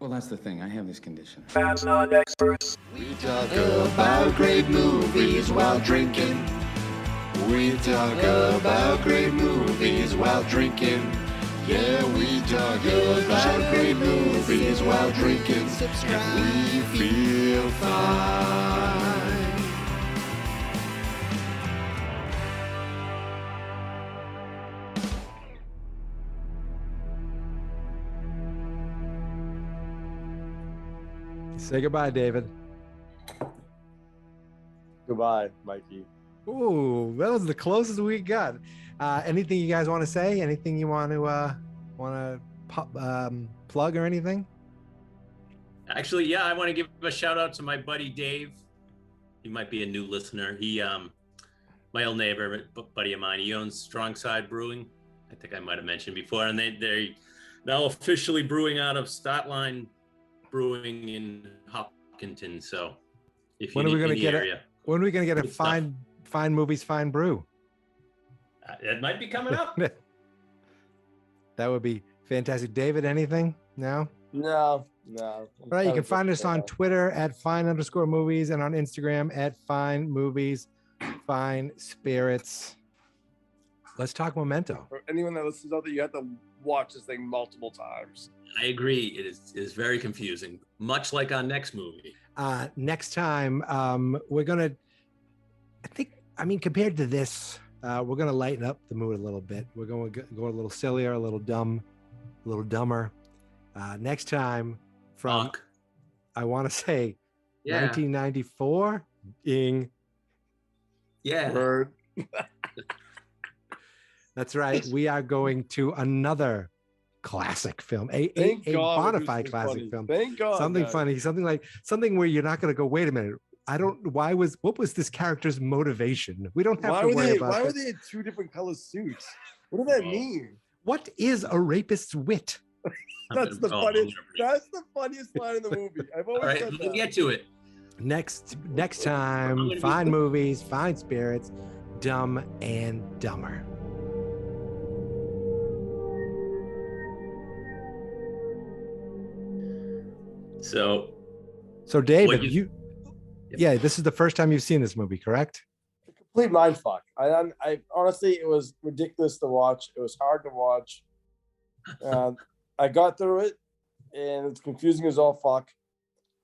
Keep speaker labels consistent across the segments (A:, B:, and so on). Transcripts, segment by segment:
A: Well, that's the thing. I have this condition.
B: Fans not experts.
C: We talk about great movies while drinking. We talk about great movies while drinking. Yeah, we talk about great movies while drinking. And we feel fine.
D: Say goodbye, David.
E: Goodbye, Mikey.
D: Ooh, that was the closest we got. Anything you guys want to say? Anything you want to plug or anything?
F: Actually, yeah, I want to give a shout out to my buddy Dave. He might be a new listener. He, my old neighbor, buddy of mine. He owns Strong Side Brewing. I think I might have mentioned before, and they're now officially brewing out of Statline Brewing in Hopkinton. So, if
D: When
F: you
D: are we
F: need
D: going to get
F: area,
D: when are we going to get a
F: good stuff.
D: fine movies, fine brew?
F: It might be coming up.
D: That would be fantastic. David, anything? No?
E: No.
D: All right, you can find us on Twitter at @fine_movies and on Instagram at fine movies, fine spirits. Let's talk Memento.
E: For anyone that listens out there, you have to watch this thing multiple times.
F: I agree. It is very confusing, much like our next movie.
D: Next time, we're gonna. Compared to this, we're gonna lighten up the mood a little bit. We're going to go a little sillier, a little dumb, a little dumber. Next time, from
F: Fuck.
D: I want to say,
F: Yeah.
D: 1994. Ing.
F: Yeah.
E: Word.
D: That's right. We are going to another classic film, a
E: Thank God
D: bona
E: we do
D: fide
E: something
D: classic
E: funny.
D: film.
E: Thank God.
D: Something
E: guys.
D: funny, something where you're not going to go, wait a minute. What was this character's motivation? We don't have
E: Why
D: to
E: were
D: worry
E: they?
D: about
E: Why
D: that.
E: were they in two different color suits? What does that mean?
D: What is a rapist's wit?
E: That's the funniest. That's the funniest line in the movie. I've always
F: All right,
E: said
F: let's
E: that.
F: get to it.
D: Next
F: I'm
D: time,
F: gonna be-
D: fine movies, fine spirits, Dumb and Dumber. So David,
F: What you-
D: yeah, this is the first time you've seen this movie, correct?
E: Complete mind fuck. I honestly, it was ridiculous to watch. It was hard to watch. I got through it, and it's confusing as all fuck.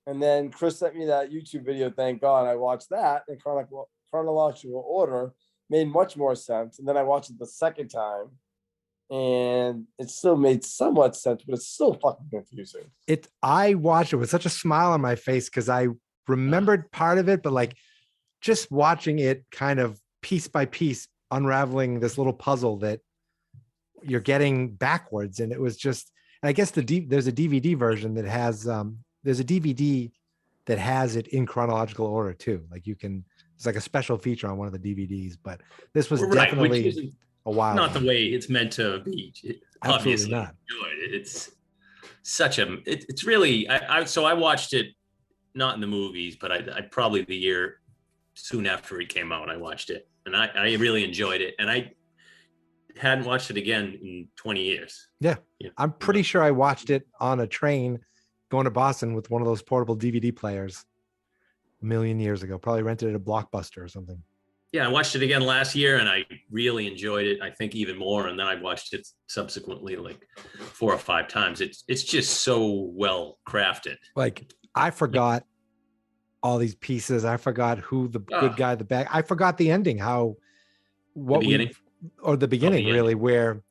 E: And then Chris sent me that YouTube video. Thank God I watched that in chronological order. Made much more sense. And then I watched it the second time, and it still made somewhat sense, but it's still fucking confusing.
D: I watched it with such a smile on my face because I remembered part of it, but like just watching it kind of piece by piece unraveling this little puzzle that you're getting backwards. And it was just, and I guess there's a DVD version that has there's a DVD that has it in chronological order too. Like it's like a special feature on one of the DVDs, but this was
F: Right, which
D: definitely
F: isn't
D: a while.
F: not the way it's meant to be.
D: Absolutely
F: Obviously
D: not.
F: good. It's such a. It's really. I watched it not in the movies, but I probably the year soon after it came out, I watched it, and I really enjoyed it, and I hadn't watched it again in 20 years.
D: Yeah, I'm pretty sure I watched it on a train going to Boston with one of those portable DVD players a million years ago. Probably rented it at a Blockbuster or something.
F: Yeah, I watched it again last year, and I really enjoyed it. I think even more, and then I watched it subsequently like 4 or 5 times. It's just so well crafted.
D: Like I forgot all these pieces. I forgot who the good guy, the bad. I forgot the ending. The beginning really, where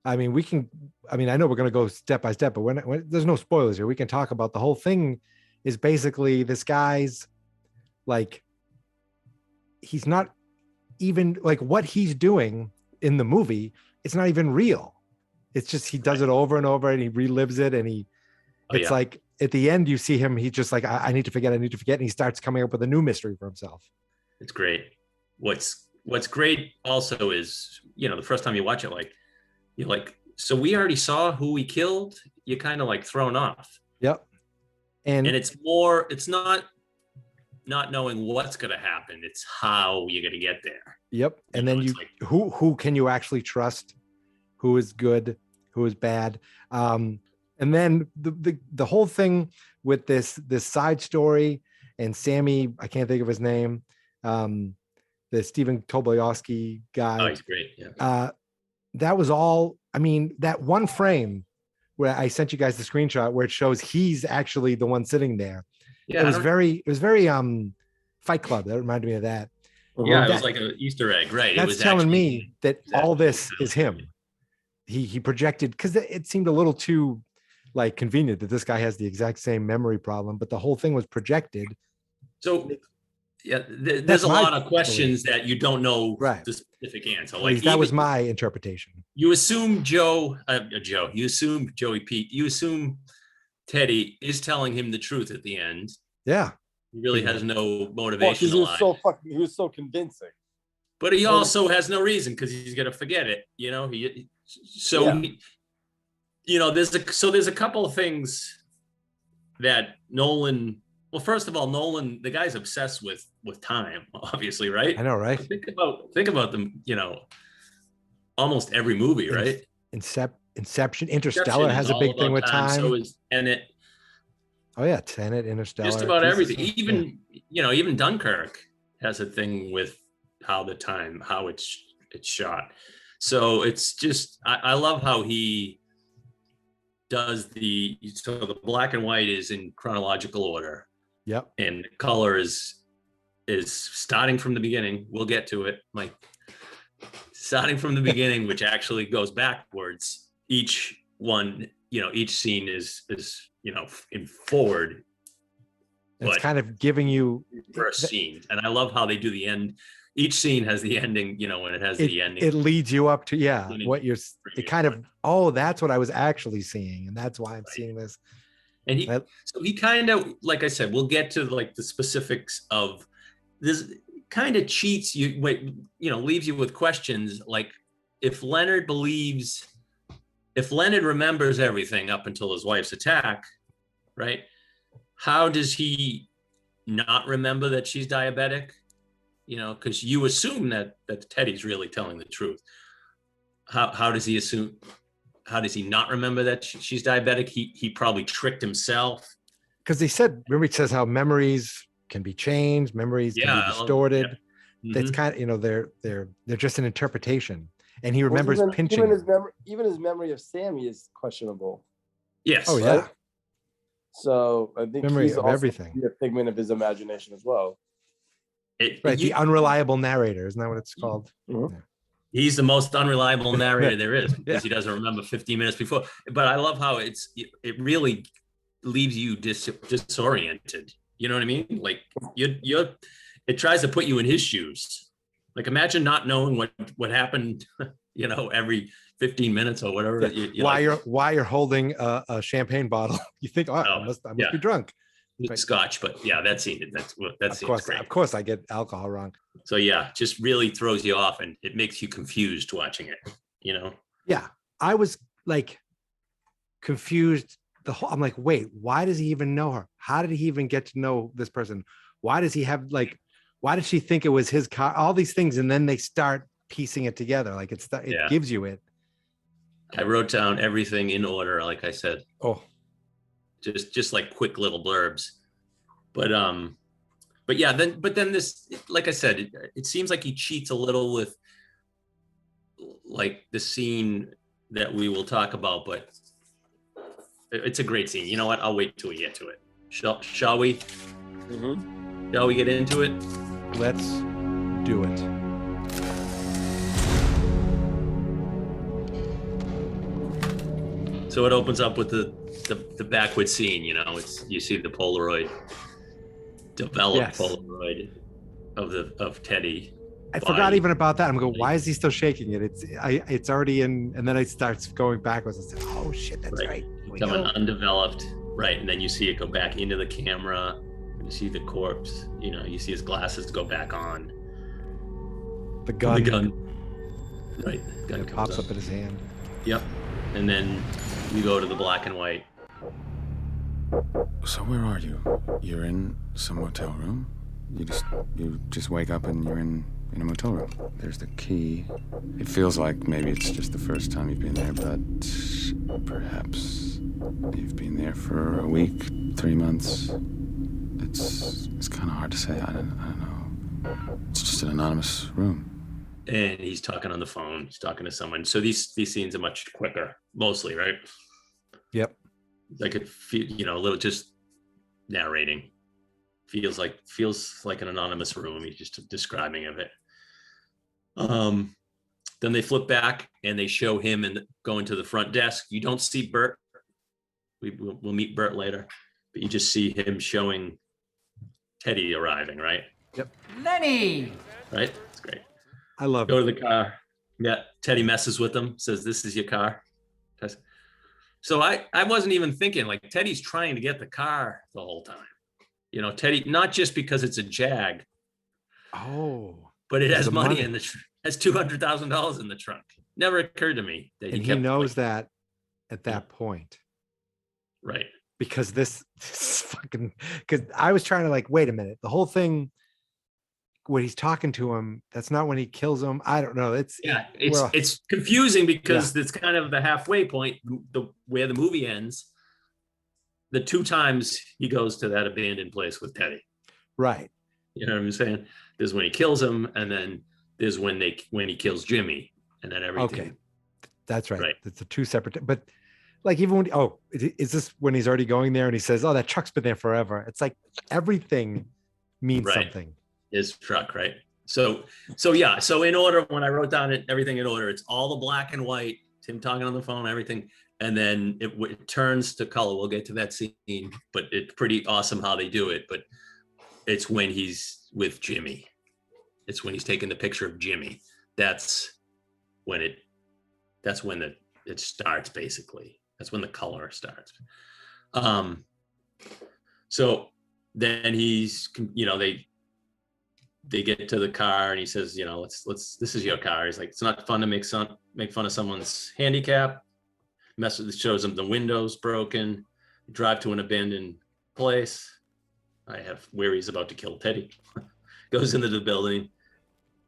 D: I know we're going to go step by step, but there's no spoilers here. We can talk about the whole thing. Is basically this guy's like, he's not even like what he's doing in the movie. It's not even real. It's just, he does it over and over and he relives it. And like at the end, you see him, he's just like, I need to forget. And he starts coming up with a new mystery for himself.
F: It's great. What's great also is, the first time you watch it, like, you're like, so we already saw who we killed. You're kind of like thrown off.
D: Yep. And
F: it's not knowing what's going to happen. It's how you're going to get there.
D: Yep. And then who can you actually trust? Who is good? Who is bad? And then the whole thing with this side story and Sammy, I can't think of his name, the Stephen Tobolowsky guy.
F: Oh, he's great. Yeah.
D: That was all. I mean, that one frame where I sent you guys the screenshot where it shows he's actually the one sitting there.
F: Yeah.
D: It was very Fight Club. That reminded me of that.
F: Yeah, it was like an Easter egg, right?
D: That's
F: it was
D: telling
F: actually,
D: me that all this is him. He projected, because it seemed a little too like convenient that this guy has the exact same memory problem, but the whole thing was projected.
F: So yeah, there's a lot of questions that you don't know the specific answer. Like
D: that was my interpretation.
F: You assume you assume Joey Pete, you assume Teddy is telling him the truth at the end.
D: Yeah.
F: He really has no motivation to lie.
E: He was so convincing.
F: But he also has no reason because he's gonna forget it, you know. There's a couple of things that Nolan. Well, first of all, Nolan, the guy's obsessed with time, obviously, right?
D: I know, right?
F: Think about them, you know, almost every movie, right?
D: Inception, Interstellar has a big thing with time.
F: So is Tenet.
D: Oh yeah, Tenet, Interstellar.
F: Just about everything. Even Dunkirk has a thing with how it's shot. So it's just I love how he does the black and white is in chronological order.
D: Yep.
F: And color is starting from the beginning. We'll get to it, Mike. Starting from the beginning, which actually goes backwards. Each scene is in forward.
D: It's kind of giving you
F: first scene. And I love how they do the end. Each scene has the ending, when it has the ending.
D: It leads you up to, what you're, it kind of, that's what I was actually seeing. And that's why I'm seeing this.
F: And he kind of, like I said, we'll get to like the specifics of this, kind of cheats you, leaves you with questions. Like if Leonard remembers everything up until his wife's attack, right? How does he not remember that she's diabetic? Because you assume that Teddy's really telling the truth. How does he assume? How does he not remember that she's diabetic? He probably tricked himself. Because
D: remember he says how memories can be changed, memories can be distorted. Mm-hmm. That's kind of, they're just an interpretation. And he remembers pinching.
E: Even his memory of Sammy is questionable.
F: Yes.
D: Oh yeah.
E: Right? So I think
D: memory
E: he's
D: of
E: also
D: everything.
E: a figment of his imagination as well.
D: The unreliable narrator, isn't that what it's called?
E: Mm-hmm.
D: Yeah.
F: He's the most unreliable narrator there is because he doesn't remember 15 minutes before. But I love how it really leaves you disoriented. You know what I mean? Like it tries to put you in his shoes. Like imagine not knowing what happened, every 15 minutes or whatever.
D: Why you're holding a champagne bottle? You think, I must be drunk.
F: Scotch, but yeah, that scene.
D: Of course, I get alcohol wrong.
F: So yeah, just really throws you off, and it makes you confused watching it.
D: Yeah, I was like confused. I'm like, wait, why does he even know her? How did he even get to know this person? Why does he have why did she think it was his car? All these things, and then they start piecing it together. Like it gives you it.
F: I wrote down everything in order, like I said.
D: Oh.
F: Just like quick little blurbs, but then this, like I said, it seems like he cheats a little with like the scene that we will talk about, but it's a great scene. You know what? I'll wait till we get to it. Shall we?
E: Mm-hmm.
F: Shall we get into it?
D: Let's do it.
F: So it opens up with the backward scene, you see the Polaroid, developed Polaroid of Teddy.
D: I forgot even about that. I'm going, why is he still shaking it? It's already in, and then it starts going backwards. I said, oh shit, that's right.
F: Becoming undeveloped, right? And then you see it go back into the camera. You see the corpse. You see his glasses go back on.
D: The gun.
F: Right. The gun
D: pops up in his hand.
F: Yep. And then you go to the black and white.
A: So where are you? You're in some motel room? You just wake up and you're in in a motel room. There's the key. It feels like maybe it's just the first time you've been there, but perhaps you've been there for a week, 3 months. It's kind of hard to say. I don't know. It's just an anonymous room.
F: And he's talking on the phone. He's talking to someone. So these scenes are much quicker, mostly, right?
D: Yep.
F: I could feel, a little just narrating. Feels like an anonymous room. He's just describing of it. Then they flip back and they show him and going to the front desk. You don't see Bert. We'll meet Bert later, but you just see him showing Teddy arriving, right?
D: Yep.
B: Lenny!
F: Right? It's great.
D: I love
F: Go
D: it.
F: to the car. Yeah, Teddy messes with him, says, "This is your car." So I wasn't even thinking, like, Teddy's trying to get the car the whole time. Teddy, not just because it's a Jag,
D: Oh.
F: but it
D: There's
F: has
D: the
F: money
D: money.
F: in the has $200,000 in the trunk. Never occurred to me that
D: And he
F: kept,
D: knows
F: like,
D: that at that point.
F: right.
D: Because this fucking, because I was trying to like, wait a minute, the whole thing when he's talking to him, that's not when he kills him. I don't know. It's well,
F: It's confusing because it's kind of the halfway point, where the movie ends. The 2 times he goes to that abandoned place with Teddy.
D: right.
F: You know what I'm saying? There's when he kills him, and then there's when he kills Jimmy, and then everything.
D: Okay. That's right.
F: Right.
D: It's the 2 separate, but like even when, is this when he's already going there and he says, "Oh, that truck's been there forever." It's like everything means
F: Right.
D: something.
F: His truck, right? So yeah. So in order, when I wrote down everything in order, it's all the black and white, Tim talking on the phone, everything, and then it turns to color. We'll get to that scene, but it's pretty awesome how they do it. But it's when he's with Jimmy. It's when he's taking the picture of Jimmy. That's when it starts, basically. That's when the color starts. So then he's, they get to the car and he says, this is your car. He's like, it's not fun to make fun of someone's handicap. Shows him the windows broken, drive to an abandoned place. I have where he's about to kill Teddy. Goes into the building,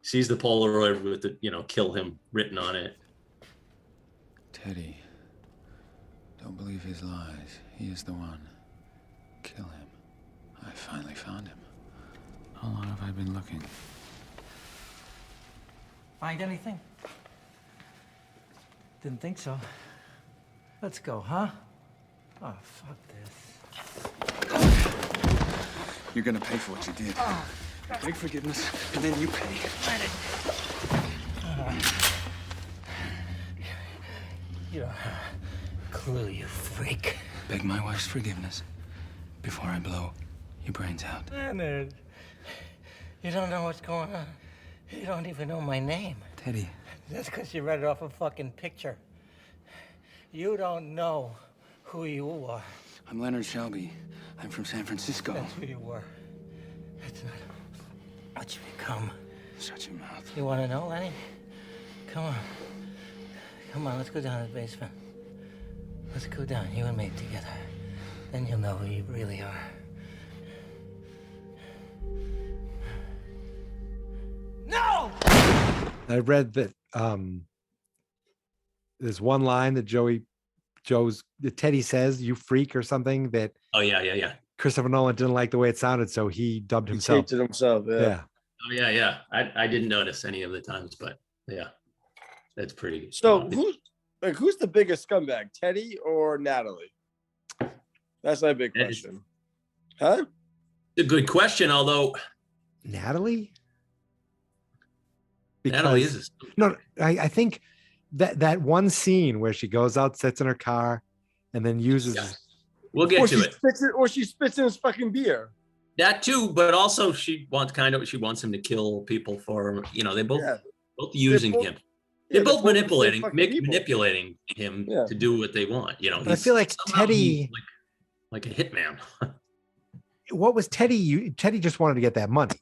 F: sees the Polaroid with the, kill him written on it.
A: Teddy, don't believe his lies. He is the one. Kill him. I finally found him. How long have I been looking?
B: Find anything? Didn't think so. Let's go, huh? Oh, fuck this.
A: You're gonna pay for what you did. Beg forgiveness, and then you pay.
B: You don't have a clue, you freak.
A: Beg my wife's forgiveness before I blow your brains out.
B: Leonard, you don't know what's going on. You don't even know my name.
A: Teddy.
B: That's because you read it off a fucking picture. You don't know who you are.
A: I'm Leonard Shelby. I'm from San Francisco.
B: That's who you were. That's not what you become.
A: Shut your mouth.
B: You want to know, Lenny? Come on. Come on, let's go down to the basement. Let's go down, you and me together. Then you'll know who you really are. No!
D: I read that there's one line that Teddy says, "You freak," or something, that
F: Oh yeah.
D: Christopher Nolan didn't like the way it sounded, so he dubbed
E: He
D: himself.
E: taped it himself. Yeah.
D: Yeah.
F: Oh yeah. I didn't notice any of the times, but yeah, that's pretty.
E: So who's the biggest scumbag, Teddy or Natalie? That's my big
F: That is-
E: question. Huh?
F: It's a good question, although
D: Natalie?
F: Natalie is
D: No, I think that one scene where she goes out, sits in her car, and then uses
F: Yeah. We'll get to it.
E: She spits in his fucking beer.
F: That too, but also she wants him to kill people for, they're both
E: Yeah.
F: using
E: both-
F: him.
E: Yeah,
F: They're both
E: both the same
F: manipulating
E: fucking people.
F: manipulating him
E: Yeah.
F: to do what they want.
D: But I feel like
F: somehow he's
D: Teddy,
F: like a hitman.
D: what was Teddy? Teddy just wanted to get that money,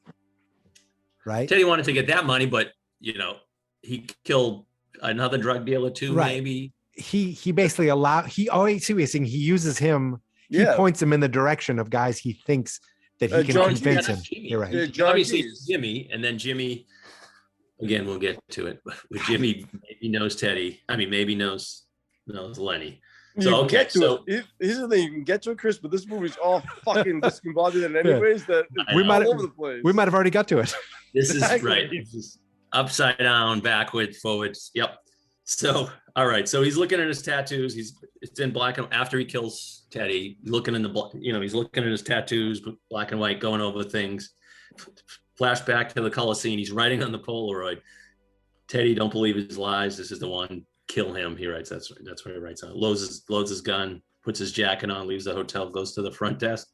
D: right?
F: Teddy wanted to get that money, but he killed another drug dealer too,
D: Right.
F: maybe.
D: He basically I see what you're saying. He uses him. He
E: Yeah.
D: points him in the direction of guys he thinks that he can
E: John
D: convince
E: Keys.
D: him.
F: Jimmy.
D: You're right.
E: Yeah, John
F: Obviously,
E: Keys.
F: Jimmy, and then Jimmy again, we'll get to it. But with Jimmy, maybe knows Teddy. I mean, maybe knows Lenny. So
E: You can
F: okay,
E: get to
F: so
E: it. Here's the thing: you can get to it, Chris, but this movie's all fucking discombobulated anyways. That
F: I
D: We
F: know.
D: might
E: all over the place.
D: we might have already got to it.
F: this is
E: Exactly.
F: right. This is upside down, backward, forwards. Yep. So all right. So he's looking at his tattoos. It's in black and after he kills Teddy, looking in the he's looking at his tattoos, black and white, going over things. Flashback to the color scene. He's writing on the Polaroid. Teddy, don't believe his lies. This is the one. Kill him. He writes. That's what he writes on. Loads his gun, puts his jacket on, leaves the hotel, goes to the front desk,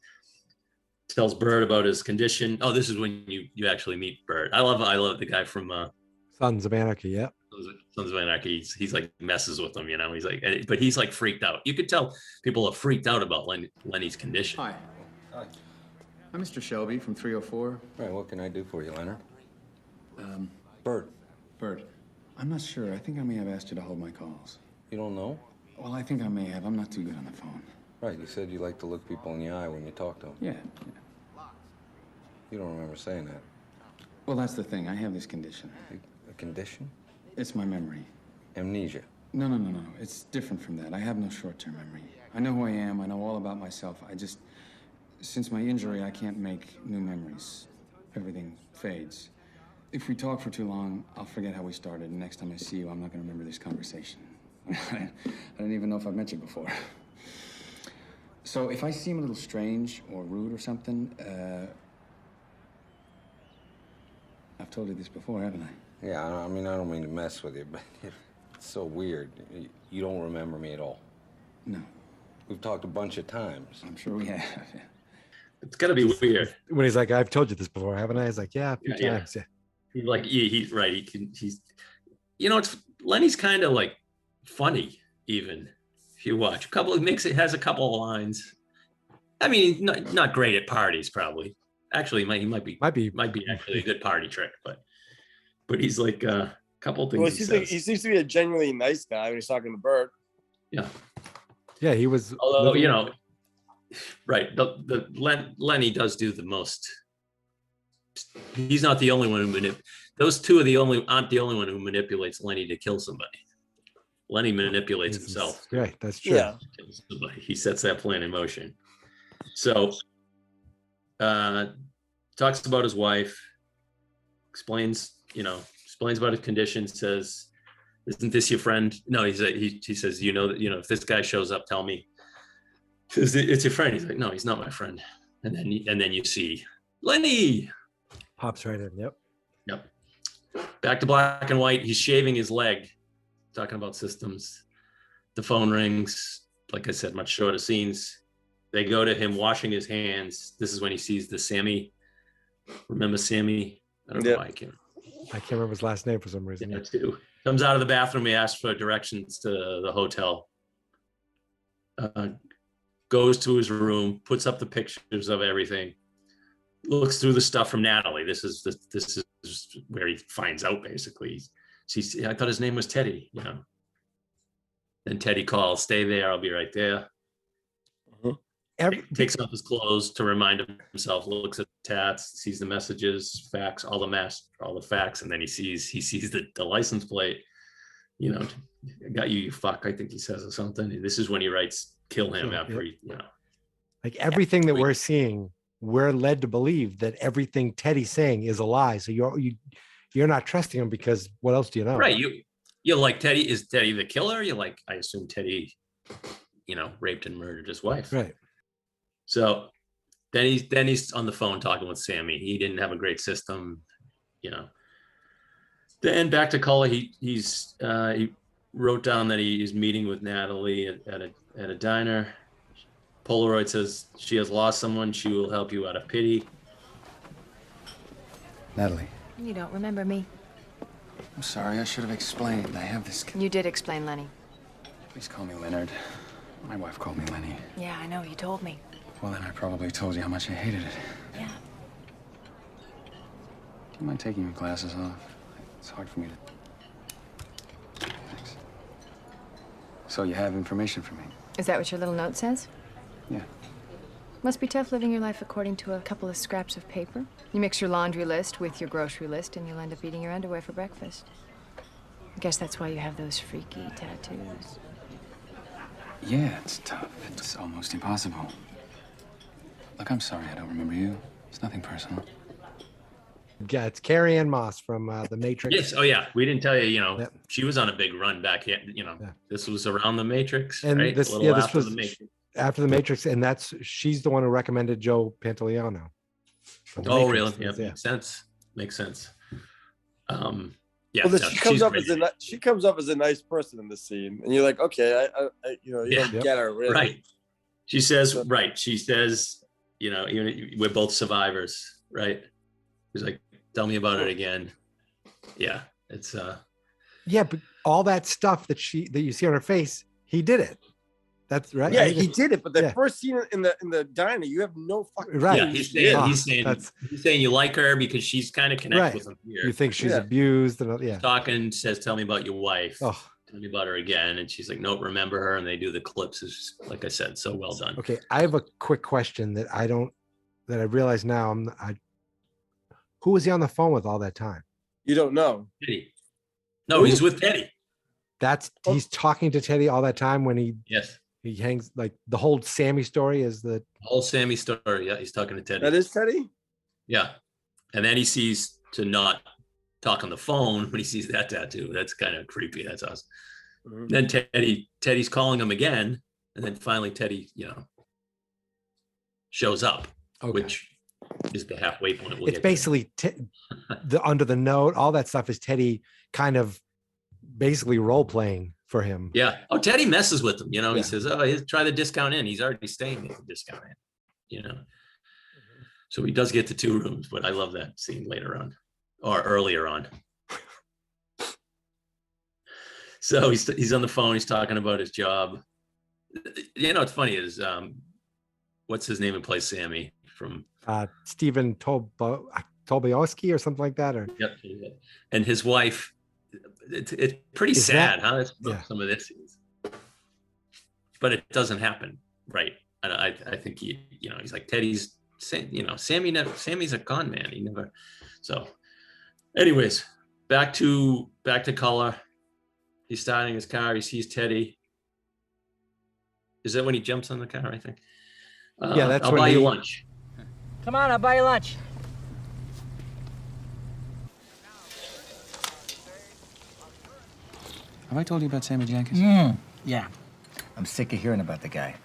F: tells Bird about his condition. Oh, this is when you actually meet Bird. I love the guy from
D: Sons of Anarchy. Yeah.
F: Sons of Anarchy. He's like messes with them, He's like, but he's like freaked out. You could tell people are freaked out about Lenny's condition.
G: Hi. I'm Mr. Shelby from 304.
A: Right, what can I do for you, Leonard? Bert,
G: Bert, I'm not sure. I think I may have asked you to hold my calls.
A: you don't know?
G: Well, I think I may have. I'm not too good on the phone.
A: Right, you said you like to look people in the eye when you talk to them.
G: Yeah.
A: You don't remember saying that.
G: Well, that's the thing. I have this condition.
A: A condition?
G: It's my memory.
A: Amnesia.
G: No. It's different from that. I have no short-term memory. I know who I am. I know all about myself. Since my injury, I can't make new memories. Everything fades. If we talk for too long, I'll forget how we started. And next time I see you, I'm not going to remember this conversation. I don't even know if I've met you before. So if I seem a little strange or rude or something, I've told you this before, haven't I?
A: Yeah, I mean, I don't mean to mess with you, but it's so weird. You don't remember me at all.
G: No.
A: We've talked a bunch of times.
G: I'm sure we have.
F: It's gotta be weird.
D: When he's like, I've told you this before, haven't I? He's like, yeah, a few
F: Yeah.
D: times. Yeah.
F: He's right. He's it's Lenny's kind of like funny, even if you watch has a couple of lines. I mean, not great at parties, probably. Actually, he might be actually a good party trick, but he's like a couple of things.
E: Well,
F: he
E: he seems to be a genuinely nice guy when he's talking to Bert.
F: Yeah.
D: Yeah, he was.
F: Although right, Lenny does do the most. He's not the only one who those two aren't the only one who manipulates Lenny to kill somebody. Lenny manipulates himself.
D: Right, that's true.
E: Yeah.
F: To kill somebody. He sets that plan in motion. So, talks about his wife, explains about his condition, says, "Isn't this your friend?" No, he says, that, if this guy shows up, tell me. Says, "It's your friend." He's like, "No, he's not my friend." And then you see Lenny.
D: Pops right in. Yep.
F: Back to black and white. He's shaving his leg. Talking about systems. The phone rings. Like I said, much shorter scenes. They go to him washing his hands. This is when he sees the Sammy. Remember Sammy? I don't know why I can't
D: remember his last name for some reason.
F: Yeah, too. Comes out of the bathroom. He asks for directions to the hotel. Goes to his room, puts up the pictures of everything, looks through the stuff from Natalie. This is where he finds out basically. I thought his name was Teddy. Then Teddy calls, "Stay there. I'll be right there." Takes off his clothes to remind himself. Looks at the tats, sees the messages, facts, all the facts, and then he sees the license plate. "I got you, you fuck." I think he says or something. This is when he writes, "Kill him," after he.
D: Like everything that we're seeing, we're led to believe that everything Teddy's saying is a lie. So you're not trusting him because what else do you know?
F: Right. You like Teddy? Is Teddy the killer? I assume Teddy, raped and murdered his wife.
D: Right.
F: So then he's on the phone talking with Sammy. He didn't have a great system, Then back to Cullen, he wrote down that he's meeting with Natalie at a diner. Polaroid says she has lost someone. She will help you out of pity.
G: Natalie.
H: You don't remember me.
G: I'm sorry. I should have explained. I have this.
H: You did explain, Lenny.
G: Please call me Leonard. My wife called me Lenny.
H: Yeah, I know. You told me.
G: Well, then I probably told you how much I hated it.
H: Yeah.
G: Do you mind taking your glasses off? It's hard for me to... Thanks. So you have information for me?
H: Is that what your little note says?
G: Yeah.
H: Must be tough living your life according to a couple of scraps of paper. You mix your laundry list with your grocery list, and you'll end up eating your underwear for breakfast. I guess that's why you have those freaky tattoos.
G: Yeah, it's tough. It's almost impossible. Look, I'm sorry I don't remember you. It's nothing personal.
D: Yeah, it's Carrie Ann Moss from The Matrix.
F: Yes. Oh, yeah. We didn't tell you.
D: Yep.
F: She was on a big run back here. This was around the Matrix,
D: And
F: right?
D: this,
F: a little
D: this
F: after
D: was
F: the Matrix.
D: after The Matrix, and she's the one who recommended Joe Pantoliano. from The
F: Oh,
D: Matrix.
F: really? Yeah, makes sense. Makes sense. Yeah.
E: Well,
F: no,
E: she comes
F: she's
E: up
F: great.
E: she comes up as a nice person in the scene, and you're like, okay, you
F: Yeah.
E: don't get her really.
F: Right. She says, right. She says, we're both survivors, right? She's like, tell me about it again. Yeah. It's
D: Yeah, but all that stuff that you see on her face, he did it. That's right.
E: Yeah, he did it, but the
D: Yeah.
E: first scene in the diner, you have no fucking
D: Right.
F: yeah, he's saying you like her because she's kind of connected
D: Right.
F: with him here.
D: You think she's
E: Yeah.
D: abused and yeah.
F: Talking, says, tell me about your wife.
D: Oh,
F: Tell me about her again. And she's like, nope, remember her. And they do the clips. It's just, like I said, so well done.
D: okay. I have a quick question that I realize now. Who was he on the phone with all that time?
E: You don't know.
F: Teddy. No, he's with Teddy.
D: He's talking to Teddy all that time when he
F: Yes.
D: hangs, like the whole Sammy story is the
F: Whole Sammy story. Yeah, he's talking to Teddy.
E: That is Teddy.
F: Yeah. And then he sees to not talk on the phone when he sees that tattoo. That's kind of creepy. That's awesome.
E: Mhm.
F: Then Teddy's calling him again. And then finally Teddy, shows up,
D: okay.
F: which is the halfway point. We'll
D: It's
F: get to.
D: basically the under the note, all that stuff is Teddy kind of basically role playing for him.
F: Yeah. Oh, Teddy messes with him.
D: Yeah.
F: He says, oh, try the discount in. He's already staying at the discount in, So he does get to 2 rooms, but I love that scene later on or earlier on. So he's on the phone. He's talking about his job. What's funny is, what's his name who plays Sammy from?
D: Stephen Tobolowsky or something like that. Or
F: Yep. And his wife, it's pretty
D: Is
F: sad,
D: that-
F: huh? That's
D: yeah.
F: some of this is. But it doesn't happen, right? And I think he's like Teddy's saying, Sammy's a con man. He never. So, anyways, back to color. He's starting his car. He sees Teddy. Is that when he jumps on the car? I think.
D: Yeah, that's
F: I'll
D: when
F: buy you
D: he-
F: lunch.
B: Come on, I'll buy you lunch.
G: Have I told you about Sammy Jenkins?
B: Yeah. I'm sick of hearing about the guy.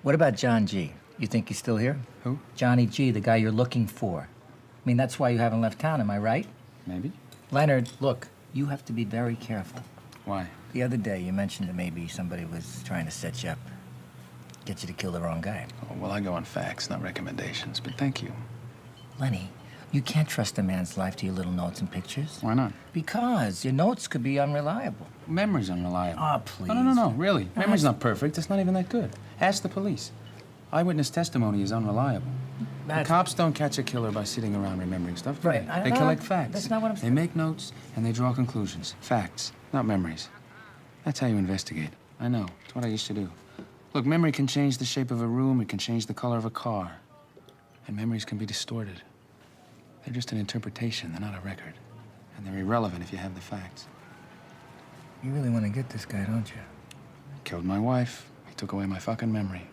B: What about John G? You think he's still here?
G: Who?
B: Johnny G, the guy you're looking for. I mean, that's why you haven't left town, am I right?
G: Maybe.
B: Leonard, look, you have to be very careful.
G: Why?
B: The other day, you mentioned that maybe somebody was trying to set you up, get you to kill the wrong guy.
G: Oh, well, I go on facts, not recommendations, but thank you.
B: Lenny, you can't trust a man's life to your little notes and pictures.
G: Why not?
B: Because your notes could be unreliable.
G: Memory's unreliable.
B: Oh, please.
G: No, really. Memory's not perfect. It's not even that good. Ask the police. Eyewitness testimony is unreliable. The cops don't catch a killer by sitting around remembering stuff. do
B: Right,
G: They,
B: I-
G: they
B: no,
G: collect facts.
B: that's not what I'm
G: They
B: saying.
G: make notes and they draw conclusions. Facts, not memories. That's how you investigate. I know. It's what I used to do. Look, memory can change the shape of a room. It can change the color of a car. And memories can be distorted. They're just an interpretation. They're not a record. And they're irrelevant if you have the facts.
B: You really want to get this guy, don't you?
G: Killed my wife. He took away my fucking memory.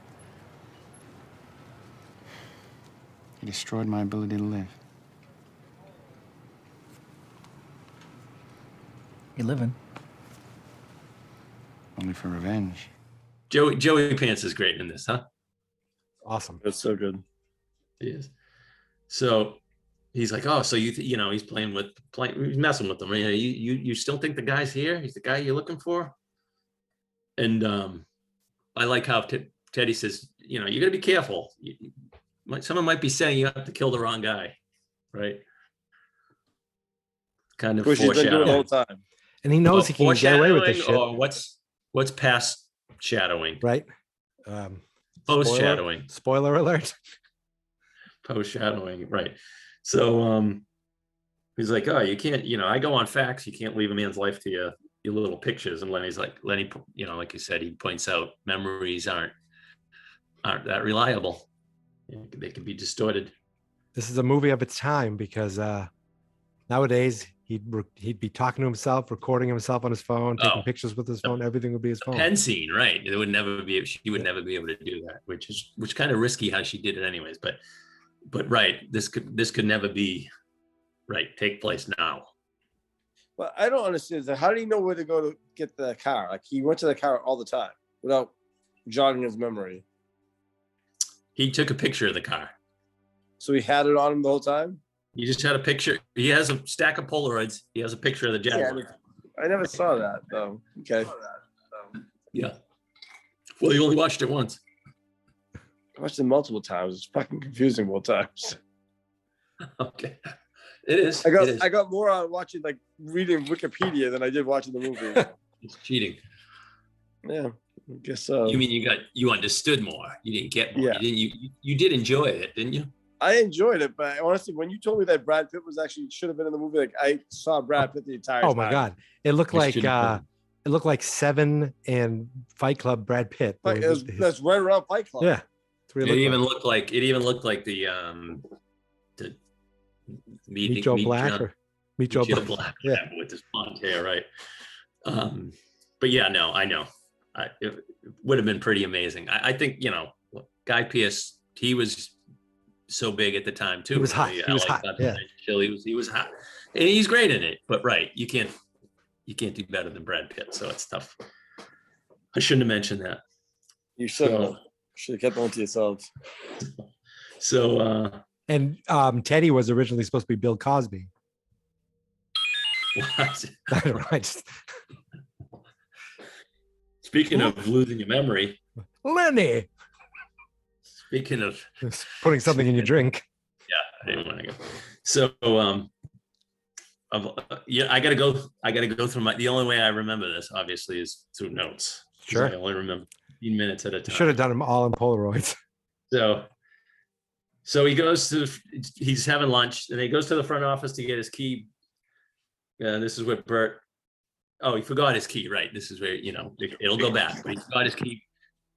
G: He destroyed my ability to live.
B: You living?
G: Only for revenge.
F: Joey Pants is great in this, huh?
D: awesome.
E: That's so good.
F: He is. So he's like, oh, so he's playing, he's messing with them. You still think the guy's here? He's the guy you're looking for? And I like how Teddy says, you gotta be careful. Someone might be saying you have to kill the wrong guy, right? Kind of
E: Which he's been doing the whole
F: foreshadowing.
E: time.
D: And he knows he can get away with this shit,
F: Or what's past shadowing?
D: right?
F: Post shadowing.
D: Spoiler alert.
F: Post shadowing, right? So he's like, oh, you can't, I go on facts. You can't leave a man's life to your little pictures. And Lenny, like you said, he points out memories aren't that reliable. They can be distorted.
D: This is a movie of its time because nowadays he'd be talking to himself, recording himself on his phone, taking pictures with his phone. Everything would be his phone.
F: Pen scene, right? It would never be. She would never be able to do that, which kind of risky how she did it, anyways. But right, this could never be right. Take place now.
E: But I don't understand. How did he know where to go to get the car? Like he went to the car all the time without jogging his memory.
F: He took a picture of the car.
E: So he had it on him the whole time?
F: He just had a picture. He has a stack of Polaroids. He has a picture of the Jaguar.
E: Yeah, I never saw that though. Okay.
F: Yeah. Well, you only watched it once.
E: I watched it multiple times. It's fucking confusing both times.
F: Okay. It is.
E: I got more on watching, like reading Wikipedia than I did watching the movie.
F: It's cheating.
E: Yeah, I guess so.
F: You mean you understood more? You didn't get more.
E: Yeah.
F: You did enjoy it, didn't you?
E: I enjoyed it, but honestly, when you told me that Brad Pitt was actually should have been in the movie, like I saw Brad Pitt the entire time.
D: Oh my God. It looked like Seven and Fight Club Brad Pitt.
E: That's right around Fight Club.
D: Yeah.
F: It even looked like the
D: Meet Joe Black or Meet Joe Black.
F: Yeah, with his blonde hair, right? But yeah, no, I know. It would have been pretty amazing. I think, Guy Pearce, he was so big at the time too.
D: He was hot. He was hot. Yeah.
F: He was hot, and he's great in it. But right, you can't do better than Brad Pitt. So it's tough. I shouldn't have mentioned that.
E: You should have kept on to yourself.
F: So.
D: And Teddy was originally supposed to be Bill Cosby.
F: What?
D: I don't know. I just...
F: Speaking of losing your memory,
D: Lenny.
F: Speaking of
D: putting something in your drink.
F: Yeah, I didn't want to go. So, I gotta go through the only way I remember this, obviously, is through notes.
D: Sure.
F: I only remember 15 minutes at a time.
D: You should have done them all in Polaroids.
F: So he's having lunch, and he goes to the front office to get his key. And this is what Bert. Oh, he forgot his key, right? This is where, it'll go back. But he forgot his key.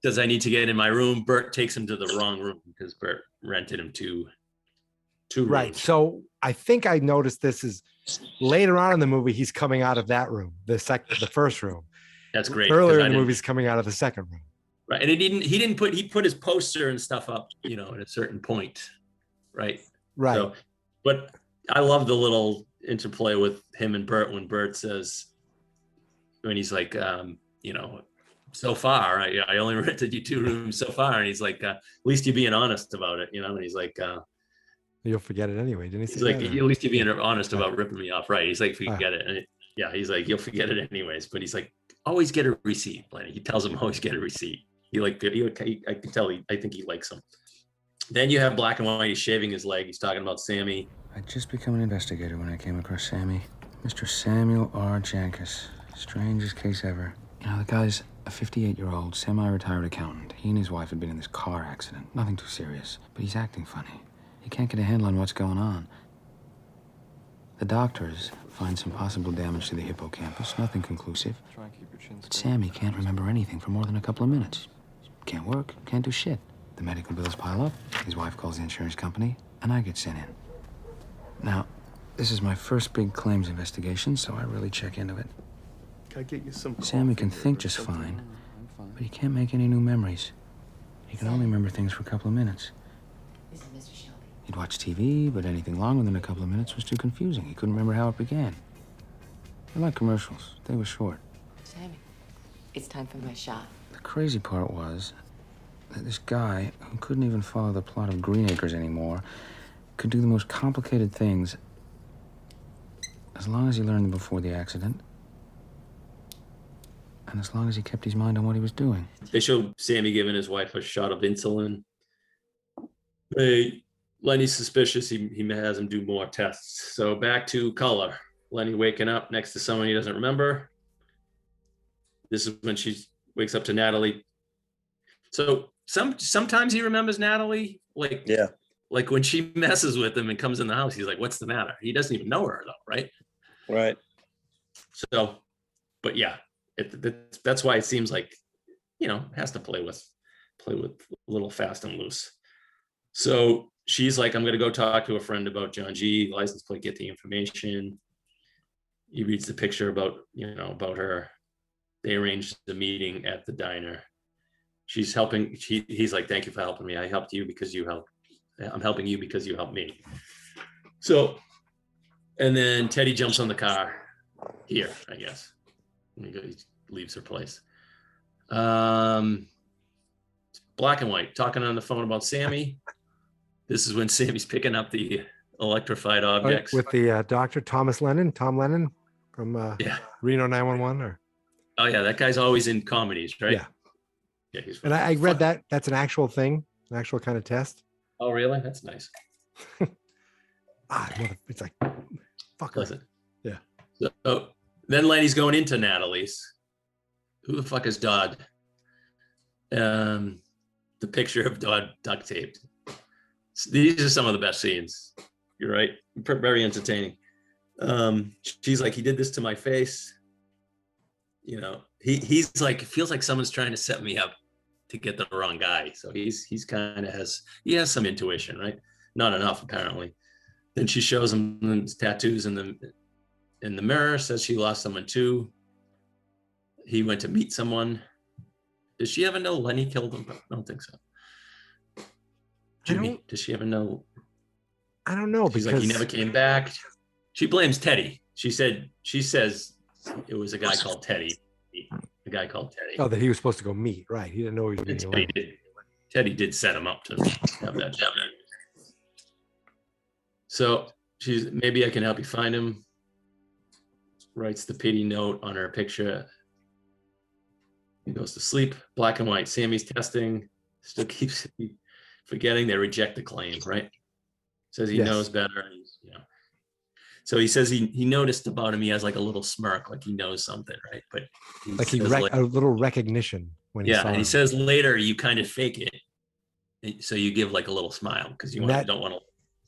F: Says, I need to get in my room. Bert takes him to the wrong room because Bert rented him two rooms.
D: Right. So I think I noticed this is later on in the movie, he's coming out of that room, the first room.
F: That's great.
D: Earlier in the movie, he's coming out of the second room.
F: Right. And he put his poster and stuff up, at a certain point. Right.
D: Right.
F: So, but I love the little interplay with him and Bert when Bert says, when he's like, so far, I only rented you 2 rooms so far. And he's like, at least you're being honest about it, and he's like,
D: you'll forget it anyway. Didn't he say
F: he's like,
D: that,
F: at least you're being honest about ripping me off. Right. He's like, forget it. And he's like, you'll forget it anyways. But he's like, always get a receipt, Lenny. He tells him always get a receipt. I can tell I think he likes him. Then you have black and white. He's shaving his leg. He's talking about Sammy.
G: I'd just become an investigator when I came across Sammy. Mr. Samuel R. Jankus. Strangest case ever. The guy's a 58-year-old semi-retired accountant. He and his wife had been in this car accident. Nothing too serious, but he's acting funny. He can't get a handle on what's going on. The doctors find some possible damage to the hippocampus. Nothing conclusive. But Sammy can't remember anything for more than a couple of minutes. Can't work, can't do shit. The medical bills pile up, his wife calls the insurance company, and I get sent in. Now, this is my first big claims investigation, so I really check into it.
C: Can I get you some
G: Sammy can think just fine, but he can't make any new memories. He can only remember things for a couple of minutes.
I: This is Mr. Shelby.
G: He'd watch TV, but anything longer than a couple of minutes was too confusing. He couldn't remember how it began. They're like commercials. They were short.
I: Sammy, it's time for my shot.
G: The crazy part was that this guy, who couldn't even follow the plot of Green Acres anymore, could do the most complicated things as long as he learned them before the accident, and as long as he kept his mind on what he was doing.
F: They show Sammy giving his wife a shot of insulin. Lenny's suspicious. He has him do more tests. So back to color. Lenny waking up next to someone he doesn't remember. This is when she wakes up to Natalie. So sometimes he remembers Natalie. Like when she messes with him and comes in the house, he's like, what's the matter? He doesn't even know her though, right?
E: Right.
F: So, but yeah, that's why it seems like, has to play with a little fast and loose. So she's like, I'm going to go talk to a friend about John G. License plate, get the information. He reads the picture about, about her. They arranged the meeting at the diner. She's helping. He's like, thank you for helping me. I helped you because you helped. I'm helping you because you helped me. So, and then Teddy jumps on the car here, I guess. He leaves her place. Black and white, talking on the phone about Sammy. This is when Sammy's picking up the electrified objects.
D: With the Dr. Tom Lennon from Reno 911.
F: Oh yeah, that guy's always in comedies, right?
D: Yeah. And I read that's an actual thing, an actual kind of test.
F: Oh really? That's nice.
D: It's like, fuck.
F: Listen.
D: Yeah.
F: So then Lenny's going into Natalie's. Who the fuck is Dodd? The picture of Dodd duct taped. These are some of the best scenes. You're right. Very entertaining. She's like, he did this to my face. He's like, it feels like someone's trying to set me up to get the wrong guy. So he's kind of has some intuition, right? Not enough apparently. Then she shows him the tattoos in the mirror, says she lost someone too. He went to meet someone. Does she ever know Lenny killed him? I don't think so. Jimmy, does she ever know?
D: I don't know.
F: She's like, he never came back. She blames Teddy. She says it was a guy called Teddy. A guy called Teddy.
D: Oh, that he was supposed to go meet. Right. He didn't know he was meeting.
F: Teddy did set him up to have that job. So she's, maybe I can help you find him. Writes the pity note on her picture. He goes to sleep. Black and white. Sammy's testing. Still keeps forgetting. They reject the claim, right? Says he knows better. So he says he noticed about him. He has like a little smirk, like he knows something, right? But
D: like a little recognition when he saw him.
F: He says later you kind of fake it, so you give like a little smile because don't want to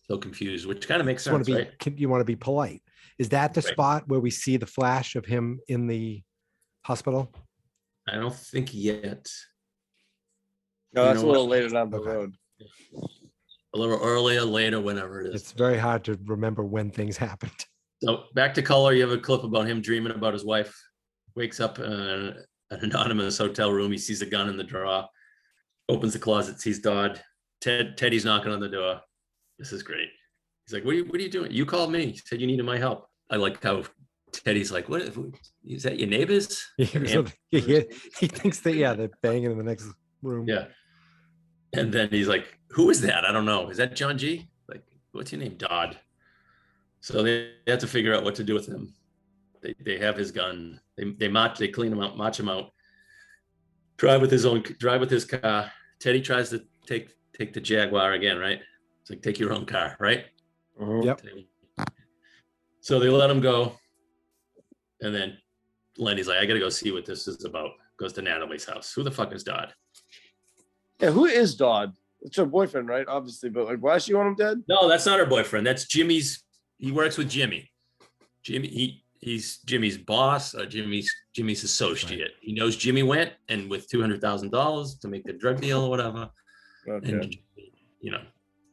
F: so confused, which kind of makes sense, right?
D: You want to be polite. Is that the spot where we see the flash of him in the hospital?
F: I don't think yet.
E: No, that's a little later down the road.
F: A little earlier, later, whenever it is.
D: It's very hard to remember when things happened.
F: So back to color, you have a clip about him dreaming about his wife. Wakes up in an anonymous hotel room. He sees a gun in the drawer. Opens the closet, sees Dodd. Teddy's knocking on the door. This is great. He's like, what are you doing? You called me. You said you needed my help. I like how Teddy's like, what is that, your neighbors?
D: He thinks that, they're banging in the next room.
F: Yeah. And then he's like, who is that? I don't know. Is that John G? Like, what's your name? Dodd. So they have to figure out what to do with him. They have his gun. They clean him out, march him out. Drive with his car. Teddy tries to take the Jaguar again, right? It's like, take your own car, right?
D: Yep.
F: So they let him go. And then Lenny's like, I gotta go see what this is about. Goes to Natalie's house. Who the fuck is Dodd?
E: Yeah, who is Dodd? It's her boyfriend, right? Obviously, but like, why does she want him dead?
F: No, that's not her boyfriend. That's Jimmy's. He works with Jimmy. He's Jimmy's boss or Jimmy's associate. Right. He knows Jimmy went and with $200,000 to make the drug deal or whatever.
E: Okay.
F: And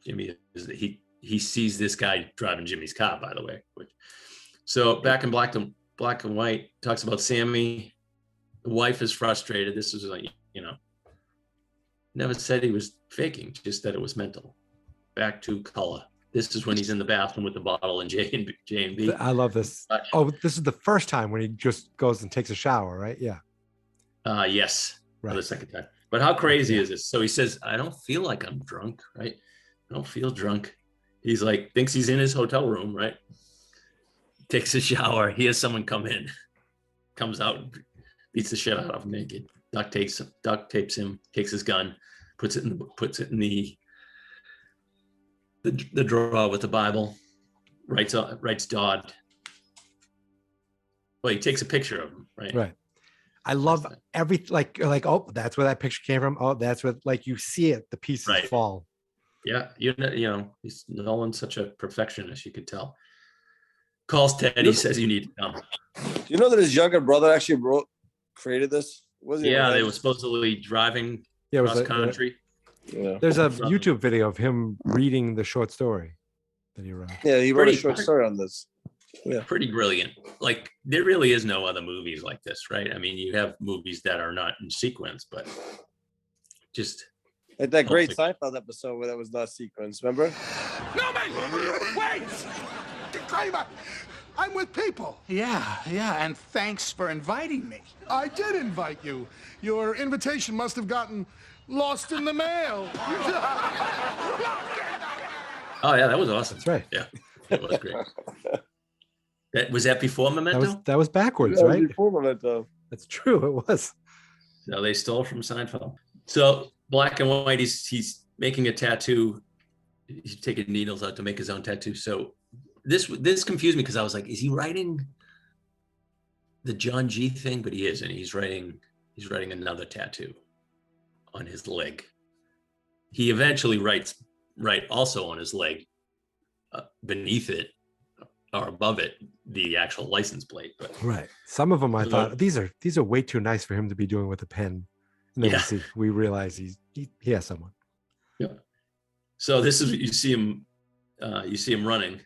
F: Jimmy he sees this guy driving Jimmy's car, by the way. So back in black and white, talks about Sammy. The wife is frustrated. This is like, never said he was faking, just that it was mental. Back to color. This is when he's in the bathroom with the bottle and J and B.
D: I love this. This is the first time when he just goes and takes a shower, right? Yeah.
F: Yes.
D: Right.
F: For the second time. But how crazy is this? So he says, I don't feel like I'm drunk, right? I don't feel drunk. He's like, thinks he's in his hotel room, right? Takes a shower. Hears someone come in. Comes out, beats the shit out of him naked. Duct tapes him, takes his gun, puts it in the drawer with the Bible, writes Dodd. Well, he takes a picture of him, right?
D: Right. I love everything. Like, oh, that's where that picture came from. Oh, that's what, like, you see it, the pieces fall.
F: Yeah, he's Nolan's such a perfectionist, you could tell. Calls Teddy, says you need to come.
E: Do you know that his younger brother actually created this?
F: They were supposedly driving cross country.
E: Yeah.
D: There's a YouTube video of him reading the short story that he wrote.
E: Yeah, he wrote a
F: Pretty-
E: short story on this. Yeah.
F: Pretty brilliant. Like there really is no other movies like this, right? I mean, you have movies that are not in sequence, but just
E: Like that great
F: Perfect.
E: Seinfeld episode where that was not sequence, remember?
C: Wait! Kramer, I'm with people.
J: Yeah, and thanks for inviting me.
C: I did invite you. Your invitation must have gotten lost in the mail.
F: oh yeah, that was awesome.
D: That's right.
F: Yeah, it was great. Was that before Memento?
D: That was backwards,
E: That was
D: right?
E: before Memento.
D: That's true. It was.
F: No, they stole from Seinfeld. So black and white. He's making a tattoo. He's taking needles out to make his own tattoo. So this confused me because I was like, is he writing the John G thing? But he isn't. He's writing another tattoo on his leg. He eventually writes also on his leg, beneath it or above it, the actual license plate. But
D: Right. Some of them I
F: So-
D: thought these are way too nice for him to be doing with a pen. And then
F: Yeah.
D: we realize he has someone.
F: yeah. So this is you see him running.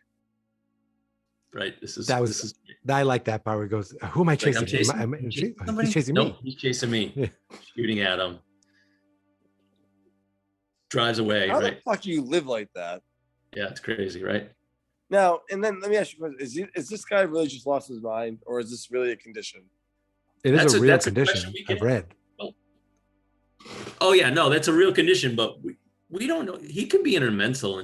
F: Right. This is
D: I like that part where he goes, "Who am I
F: like, I'm
D: chasing?
F: chasing-
D: He's chasing
F: no,
D: me."
F: he's chasing me.
D: Yeah.
F: Shooting at him. Drives away,
E: How
F: right?
E: the fuck do you live like that?
F: Yeah, it's crazy, right?
E: Now, and then let me ask you a question. Is this guy really just lost his mind, or is this really a condition?
D: It is
F: That's
D: a
F: a-
D: real
F: that's a
D: condition.
F: question we can-
D: I've read.
F: Oh yeah, no, that's a real condition, but we don't know. He could be in a mental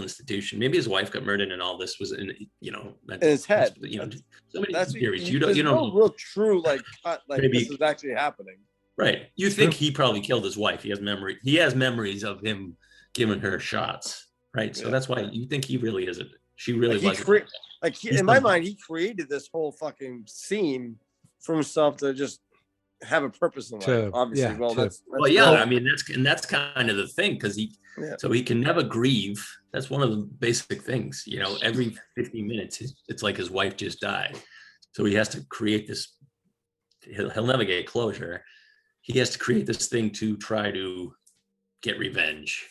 F: institution. Maybe his wife got murdered, and all this was in mental,
E: In his head.
F: You know, so many
E: That's
F: theories.
E: there's no real true like
F: Maybe-
E: this is actually happening.
F: Right. You think he probably killed his wife. He has memories of him giving her shots. Right. So
E: Yeah.
F: that's why you think he really isn't. She really
E: Like,
F: wasn't. He's
E: in my
F: done-
E: mind, he created this whole fucking scene for himself to just have a purpose in life.
D: To-
E: Obviously,
D: yeah,
E: well,
D: to-
E: that's
F: Well, yeah,
E: cool.
F: I mean that's kind of the thing because
E: Yeah.
F: so he can never grieve. That's one of the basic things. Every 15 minutes, it's like his wife just died. So he has to create this. He'll never get closure. He has to create this thing to try to get revenge.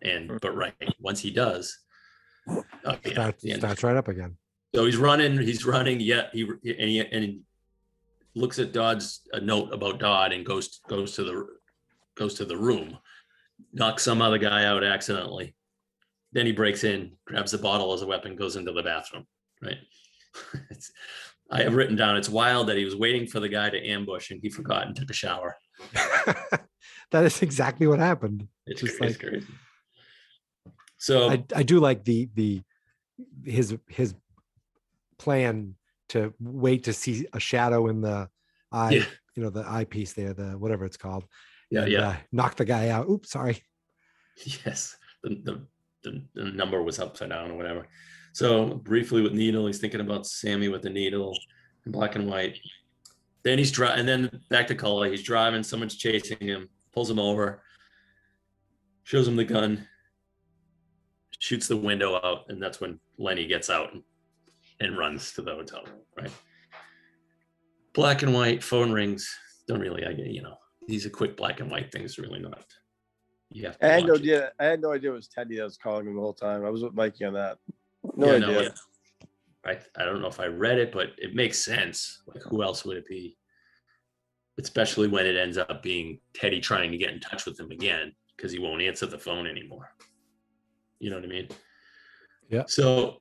F: But once he does,
D: Starts right up again.
F: So he's running. Yeah, he looks at Dodd's a note about Dodd and goes to the room, knocks some other guy out accidentally. Then he breaks in, grabs the bottle as a weapon, goes into the bathroom. Right. I have written down, it's wild that he was waiting for the guy to ambush and he forgot and took a shower.
D: That is exactly what happened.
F: It's
D: Just
F: crazy.
D: like-
F: Crazy. So
D: I do like his plan to wait to see a shadow in the eye,
F: Yeah.
D: the eyepiece there, the whatever it's called.
F: Yeah,
D: and,
F: yeah.
D: Knock the guy out. Oops, sorry.
F: yes, the number was upside down or whatever. So briefly with needle, he's thinking about Sammy with the needle in black and white. Then he's driving, and then back to color. He's driving, someone's chasing him, pulls him over, shows him the gun, shoots the window out, and that's when Lenny gets out and runs to the hotel, right? Black and white, phone rings. Don't really, these are quick black and white things, really not. You have to
E: I had no
F: watch it.
E: idea. I had no idea it was Teddy that was calling him the whole time. I was with Mikey on that. No
F: Yeah,
E: idea.
F: I don't know if I read it, but it makes sense. Like, who else would it be? Especially when it ends up being Teddy trying to get in touch with him again because he won't answer the phone anymore. You know what I mean?
D: Yeah.
F: So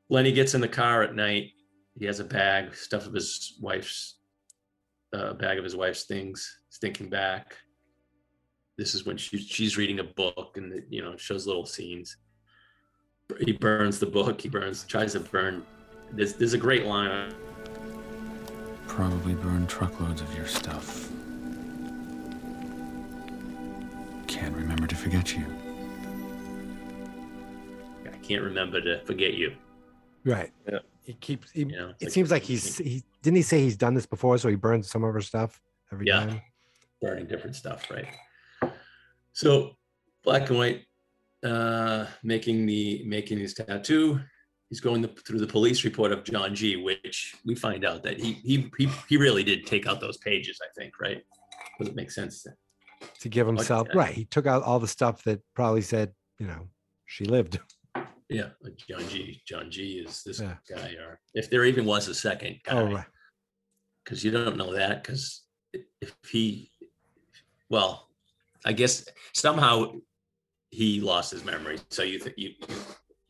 F: Lenny gets in the car at night. He has a bag, stuff of his wife's bag of his wife's things. He's thinking back. This is when she's reading a book, and it shows little scenes. He burns the book. Tries to burn. There's a great line.
A: Probably burned truckloads of your stuff. Can't remember to forget you.
F: I can't remember to forget you.
D: Right.
E: Yeah.
D: He keeps.
F: It's
D: Seems like he didn't he say he's done this before, so he burns some of her stuff every
F: Yeah.
D: time.
F: Burning different stuff, right? So black and white, making his tattoo. He's going through the police report of John G, which we find out that he really did take out those pages, I think, right? Does it make sense?
D: To give himself, right. He took out all the stuff that probably said, she lived.
F: Yeah, like John G is this
D: Yeah.
F: guy, or if there even was a second guy.
D: Oh, right.
F: Because you don't know that, because if he, well, I guess somehow he lost his memory. So you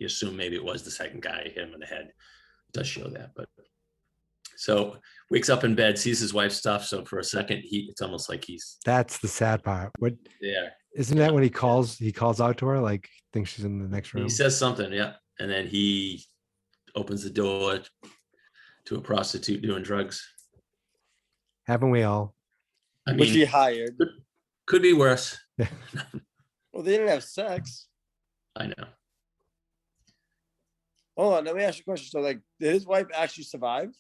F: assume maybe it was the second guy hit him in the head. It does show that, but so wakes up in bed, sees his wife's stuff. So for a second, it's almost like
D: That's the sad part. What?
F: Yeah.
D: Isn't that when he calls out to her, like thinks she's in the next room?
F: He says something, yeah, and then he opens the door to a prostitute doing drugs.
D: Haven't we all?
F: I mean,
E: Which he hired.
F: Could be worse.
E: Well, they didn't have sex.
F: I know.
E: Hold on, let me ask you a question. So, like, did his wife actually survive?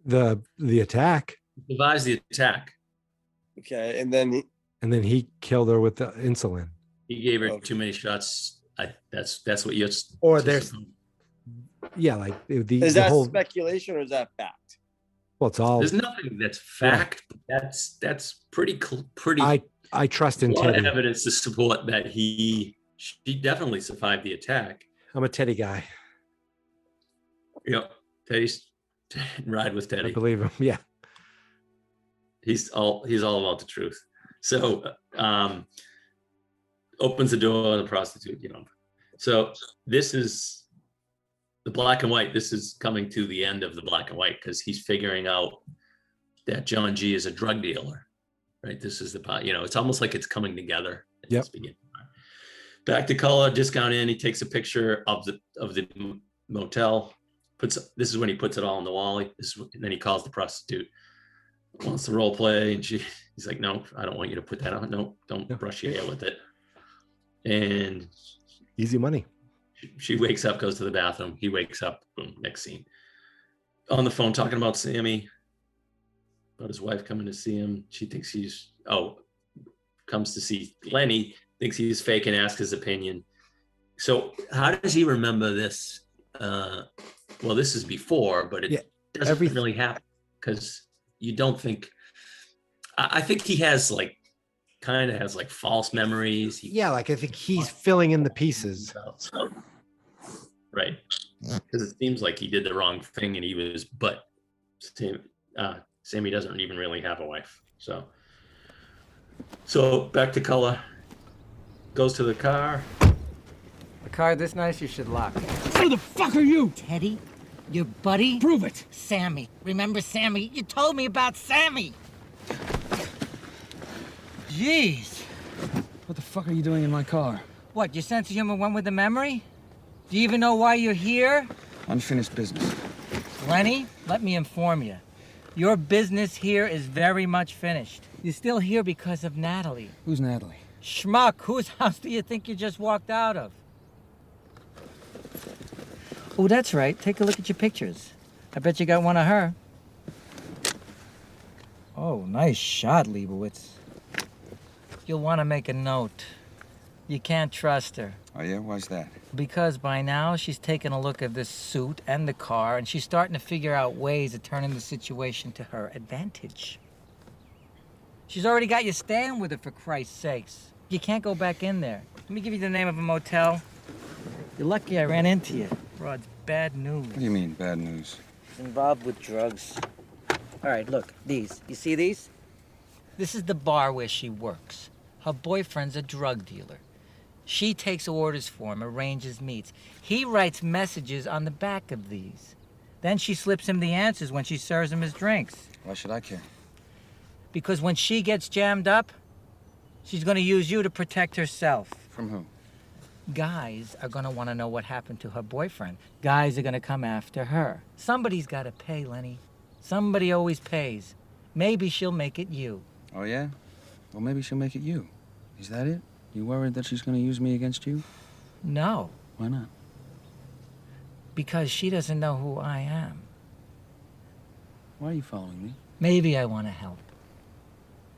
D: The attack.
F: He survives the attack.
E: Okay, and then
D: he killed her with the insulin.
F: He gave her too many shots. That's what you're.
D: Or there's, yeah, like
E: is that whole speculation or is that fact?
D: Well, it's all.
F: There's nothing that's fact. Yeah. But that's pretty.
D: I trust in
F: Teddy. A lot of evidence to support that she definitely survived the attack.
D: I'm a Teddy guy.
F: Yep, Teddy's ride with Teddy.
D: I believe him. Yeah.
F: He's all about the truth. So opens the door to the prostitute, So this is the black and white. This is coming to the end of the black and white because he's figuring out that John G is a drug dealer, right? This is the part, it's almost like it's coming together.
D: Yep.
F: Back to color, discount in. He takes a picture of the motel. This is when he puts it all on the wall. And then he calls the prostitute. Wants to role play, and he's like, "No, I don't want you to put that on. No, don't brush your hair with it." And
D: easy money.
F: She wakes up, goes to the bathroom. He wakes up. Boom. Next scene. On the phone, talking about Sammy, about his wife coming to see him. She thinks comes to see Lenny. Thinks he's fake and asks his opinion. So how does he remember this? Well, this is before, but it doesn't really happen because you don't think. I think he has kind of has false memories.
D: I think he's filling in the pieces.
F: Right, because it seems like he did the wrong thing, and he was. But Sammy doesn't even really have a wife. So back to color. Goes to the car.
B: A car this nice, you should lock.
K: Who the fuck are you?
B: Teddy? Your buddy?
K: Prove it.
B: Sammy. Remember Sammy? You told me about Sammy. Jeez.
K: What the fuck are you doing in my car?
B: What, your sense of humor went with the memory? Do you even know why you're here?
G: Unfinished business.
B: Lenny, let me inform you. Your business here is very much finished. You're still here because of Natalie.
K: Who's Natalie?
B: Schmuck, whose house do you think you just walked out of? Oh, that's right. Take a look at your pictures. I bet you got one of her. Oh, nice shot, Leibowitz. You'll want to make a note. You can't trust her.
G: Oh, yeah? Why's that?
B: Because by now she's taken a look at this suit and the car, and she's starting to figure out ways of turning the situation to her advantage. She's already got you staying with her, for Christ's sakes. You can't go back in there. Let me give you the name of a motel. You're lucky I ran into you. Bro, it's bad news.
G: What do you mean, bad news?
B: She's involved with drugs. All right, look, these. You see these? This is the bar where she works. Her boyfriend's a drug dealer. She takes orders for him, arranges meets. He writes messages on the back of these. Then she slips him the answers when she serves him his drinks.
G: Why should I care?
B: Because when she gets jammed up, she's going to use you to protect herself.
G: From who?
B: Guys are going to want to know what happened to her boyfriend. Guys are going to come after her. Somebody's got to pay, Lenny. Somebody always pays. Maybe she'll make it you.
G: Oh, yeah? Well, maybe she'll make it you. Is that it? You worried that she's going to use me against you?
B: No.
G: Why not?
B: Because she doesn't know who I am.
G: Why are you following me?
B: Maybe I want to help.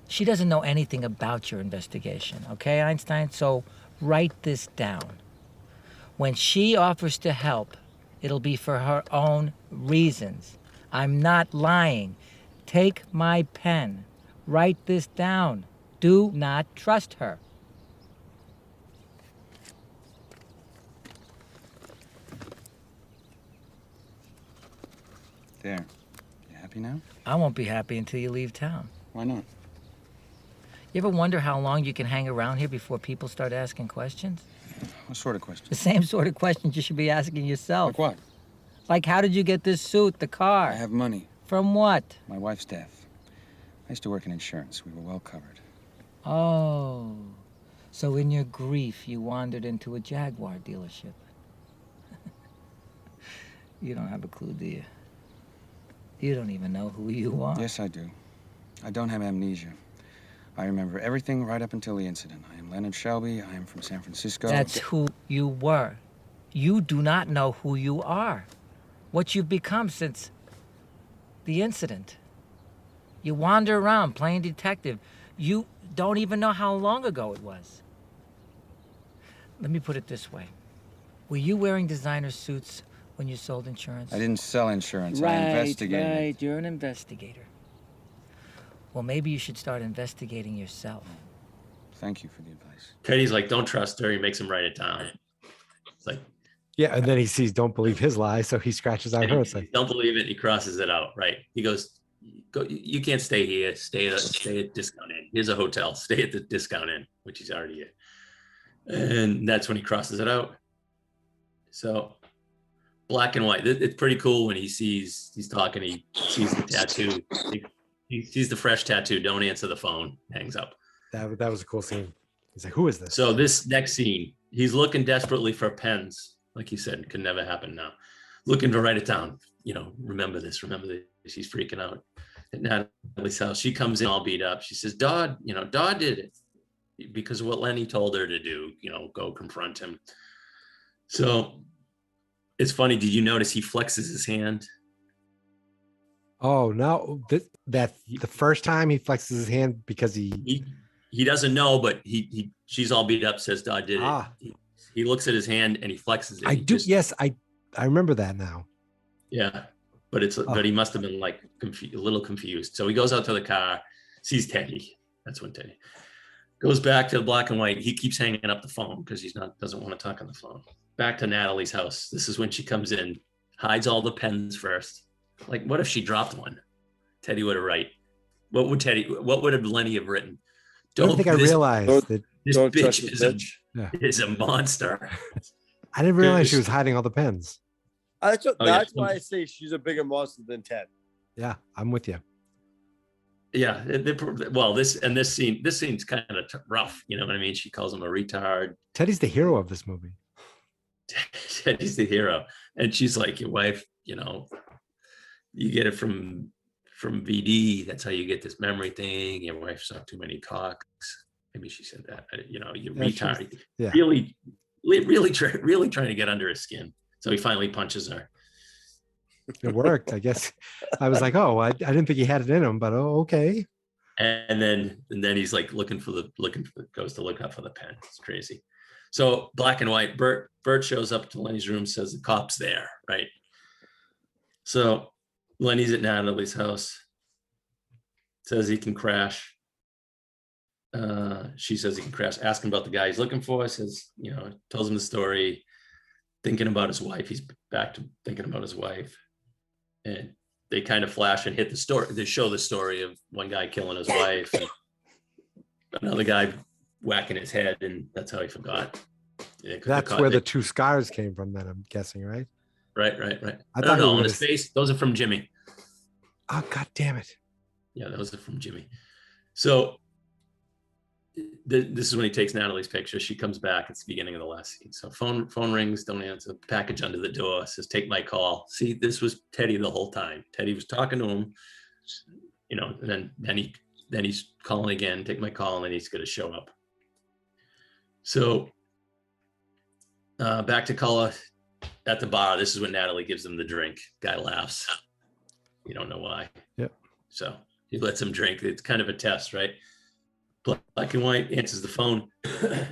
B: She doesn't know anything about your investigation, okay, Einstein? So write this down. When she offers to help, it'll be for her own reasons. I'm not lying. Take my pen. Write this down. Do not trust her.
G: There. You happy now?
B: I won't be happy until you leave town.
G: Why not?
B: You ever wonder how long you can hang around here before people start asking questions?
G: What sort of question?
B: The same sort of questions you should be asking yourself.
G: Like what?
B: Like, how did you get this suit, the car?
G: I have money.
B: From what?
G: My wife's death. I used to work in insurance. We were well covered.
B: Oh, so in your grief, you wandered into a Jaguar dealership. You don't have a clue, do you? You don't even know who you are.
G: Yes, I do. I don't have amnesia. I remember everything right up until the incident. I am Leonard Shelby. I am from San Francisco.
B: That's who you were. You do not know who you are. What you've become since the incident. You wander around playing detective. You don't even know how long ago it was. Let me put it this way. Were you wearing designer suits when you sold insurance?
G: I didn't sell insurance. I investigated.
B: Right, you're an investigator. Well, maybe you should start investigating yourself.
G: Thank you for the advice.
F: Teddy's like, don't trust her. He makes him write it down. It's like,
D: Yeah, and then he sees don't believe his lie, so he scratches out her. It's like,
F: don't believe it. He crosses it out. Right. He goes, go. You can't stay here. Stay at Discount Inn. Here's a hotel. Stay at the Discount Inn, which he's already at. And that's when he crosses it out. So black and white. It's pretty cool when he's talking. He sees the tattoo. He sees the fresh tattoo. Don't answer the phone. Hangs up.
D: that was a cool scene. He's like, who is this?
F: So this next scene, he's looking desperately for pens. Like you said, it could never happen now. Looking to write it down. Remember this. Remember this. She's freaking out at Natalie's house. She comes in all beat up. She says, Dodd did it because of what Lenny told her to do. Go confront him. So it's funny. Did you notice he flexes his hand?
D: Oh no! That the first time he flexes his hand because he
F: doesn't know, but she's all beat up. Says Dodd did it. He looks at his hand and he flexes it.
D: I remember that now.
F: Yeah, but he must have been like a little confused. So he goes out to the car, sees Teddy. That's when Teddy goes back to the black and white. He keeps hanging up the phone because doesn't want to talk on the phone. Back to Natalie's house. This is when she comes in, hides all the pens first. Like, what if she dropped one? Teddy would have written. What would have Lenny have written?
D: I don't think I realized that
F: this
E: don't
F: bitch
E: trust
F: is a monster.
D: I didn't realize she was hiding all the pens.
E: That's why I say she's a bigger monster than Ted.
D: Yeah, I'm with you.
F: Yeah. This scene's kind of rough. You know what I mean? She calls him a retard.
D: Teddy's the hero of this movie.
F: Teddy's the hero. And she's like, your wife, you get it from VD. That's how you get this memory thing. Your wife sucked too many cocks. Maybe she said that. You retard.
D: Yeah.
F: Really trying to get under his skin. So he finally punches her.
D: It worked, I guess. I was like, oh, I didn't think he had it in him, but okay.
F: And then he's like goes to look up for the pen. It's crazy. So black and white. Bert shows up to Lenny's room, says the cop's there, right? So Lenny's at Natalie's house, says he can crash. She says he can crash. Ask him about the guy he's looking for. Says, tells him the story, thinking about his wife. He's back to thinking about his wife. And they kind of flash and hit the story. They show the story of one guy killing his wife and another guy whacking his head, and that's how he forgot. Yeah,
D: that's where the two scars came from, then, I'm guessing, right?
F: Right.
D: I thought
F: on his face. Those are from Jimmy.
D: Oh, God damn it.
F: Yeah, those are from Jimmy. So this is when he takes Natalie's picture. She comes back. It's the beginning of the last scene. So phone rings, don't answer. Package under the door, says, take my call. See, this was Teddy the whole time. Teddy was talking to him, and then he's calling again, take my call, and then he's going to show up. So back to Cullen at the bar. This is when Natalie gives him the drink. Guy laughs. You don't know why.
D: Yep.
F: So he lets him drink. It's kind of a test, right? Black and white, answers the phone,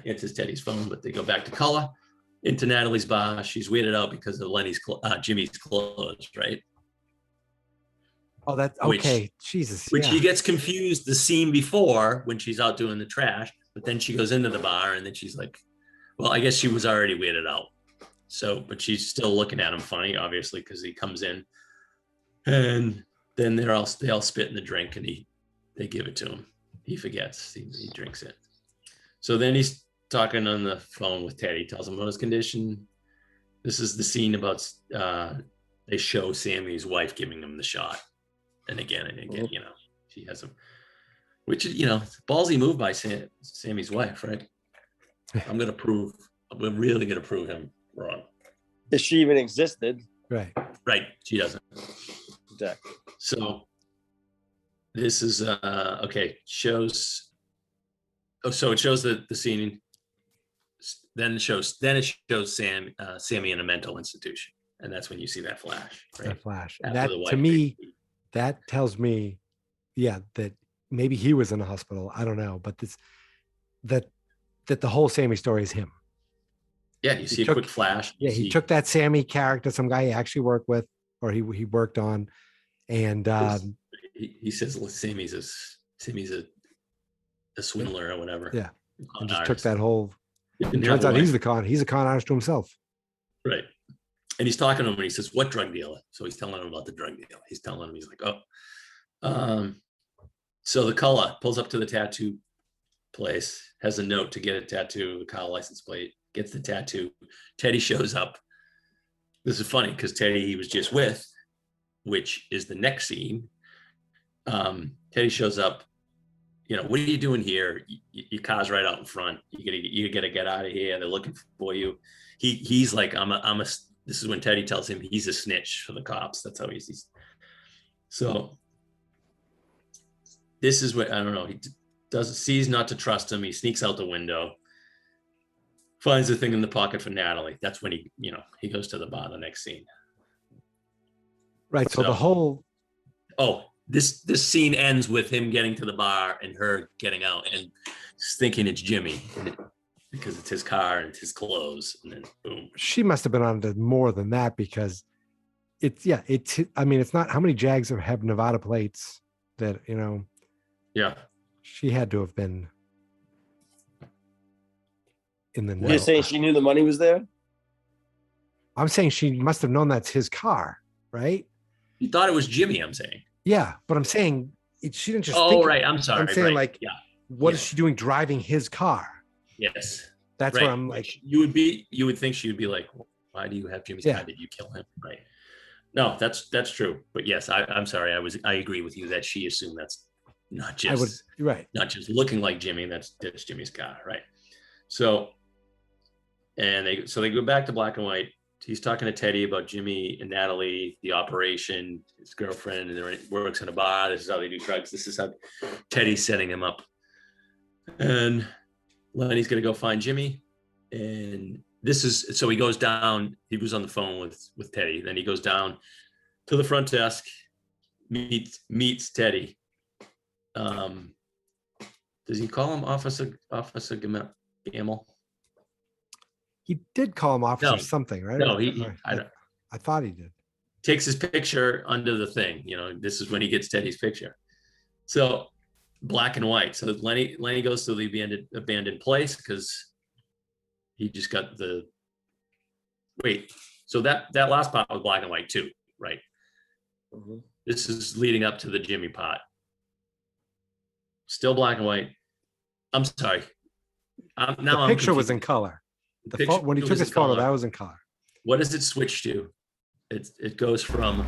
F: answers Teddy's phone, but they go back to Cullen, into Natalie's bar. She's weirded out because of Jimmy's clothes, right?
D: Oh, that's okay. Jesus.
F: Which
D: yeah.
F: she gets confused the scene before when she's out doing the trash, but then she goes into the bar and then she's like, well, I guess she was already weirded out. So, but she's still looking at him funny, obviously, because he comes in and then they all spit in the drink and they give it to him. He forgets, he drinks it. So then he's talking on the phone with Teddy, tells him about his condition. This is the scene about, they show Sammy's wife giving him the shot. And again, you know, she has him, which is, you know, ballsy move by Sammy's wife, right? I'm really going to prove him wrong.
E: If she even existed.
D: Right.
F: Right. She doesn't.
E: Exactly.
F: So this is, okay, shows, so it shows the scene. Then it shows Sammy in a mental institution. And that's when you see that flash. Right?
D: That flash.
F: After
D: That,
F: the
D: to
F: wife
D: me, that tells me, yeah, that maybe he was in the hospital. I don't know. But that the whole Sammy story is him.
F: Yeah, you see a quick flash.
D: Yeah, he took that Sammy character, some guy he actually worked with, or he worked on, and
F: he says Sammy's a swindler or whatever.
D: Yeah, and just
F: artist.
D: took that whole. It turns out he's a con artist to himself.
F: Right. And he's talking to him and he says, what drug dealer? So he's telling him about the drug deal. He's telling him, he's like, oh. So the Cullah pulls up to the tattoo place, has a note to get a tattoo, the car license plate, gets the tattoo. Teddy shows up. This is funny because Teddy he was just with, which is the next scene. Teddy shows up. You know, what are you doing here? Your car's right out in front. You gotta get out of here. They're looking for you. He's like, this is when Teddy tells him he's a snitch for the cops. That's how he's. So this is what, I don't know. He sees not to trust him. He sneaks out the window, finds the thing in the pocket for Natalie. That's when he goes to the bar, the next scene.
D: Right. So the whole.
F: Oh, this scene ends with him getting to the bar and her getting out and thinking it's Jimmy because it's his car and it's his clothes, and then boom.
D: She must have been on to more than that because I mean, it's not how many Jags have Nevada plates that, you know.
F: Yeah.
D: She had to have been in the know.
E: You're saying she knew the money was there?
D: I'm saying she must have known that's his car, right?
F: You thought it was Jimmy, I'm saying.
D: Yeah, but I'm saying she didn't just.
F: Oh, right. I'm sorry.
D: I'm saying
F: right. Yeah.
D: What is she doing driving his car?
F: Yes.
D: That's
F: right.
D: where I'm like.
F: You would think she would be like, why do you have Jimmy's car? Did you kill him? Right. No, that's true. But yes, I'm sorry. I agree with you that she assumed that's not just not just looking like Jimmy. That's Jimmy's car, right? So, and they go back to black and white. He's talking to Teddy about Jimmy and Natalie, the operation, his girlfriend, and they works in a bar. This is how they do drugs. This is how Teddy's setting him up. And Lenny's going to go find Jimmy. And so he goes down. He was on the phone with Teddy. Then he goes down to the front desk, meets Teddy. Does he call him Officer Gamble?
D: He did call him officer something, right?
F: No,
D: I thought he did.
F: Takes his picture under the thing. You know, this is when he gets Teddy's picture. So black and white. So Lenny goes to the abandoned place because he just got the. Wait, so that last part was black and white too, right? Mm-hmm. This is leading up to the Jimmy pot. Still black and white. I'm sorry.
D: The picture was in color. When he took his photo, that was in color.
F: What does it switch to? It goes from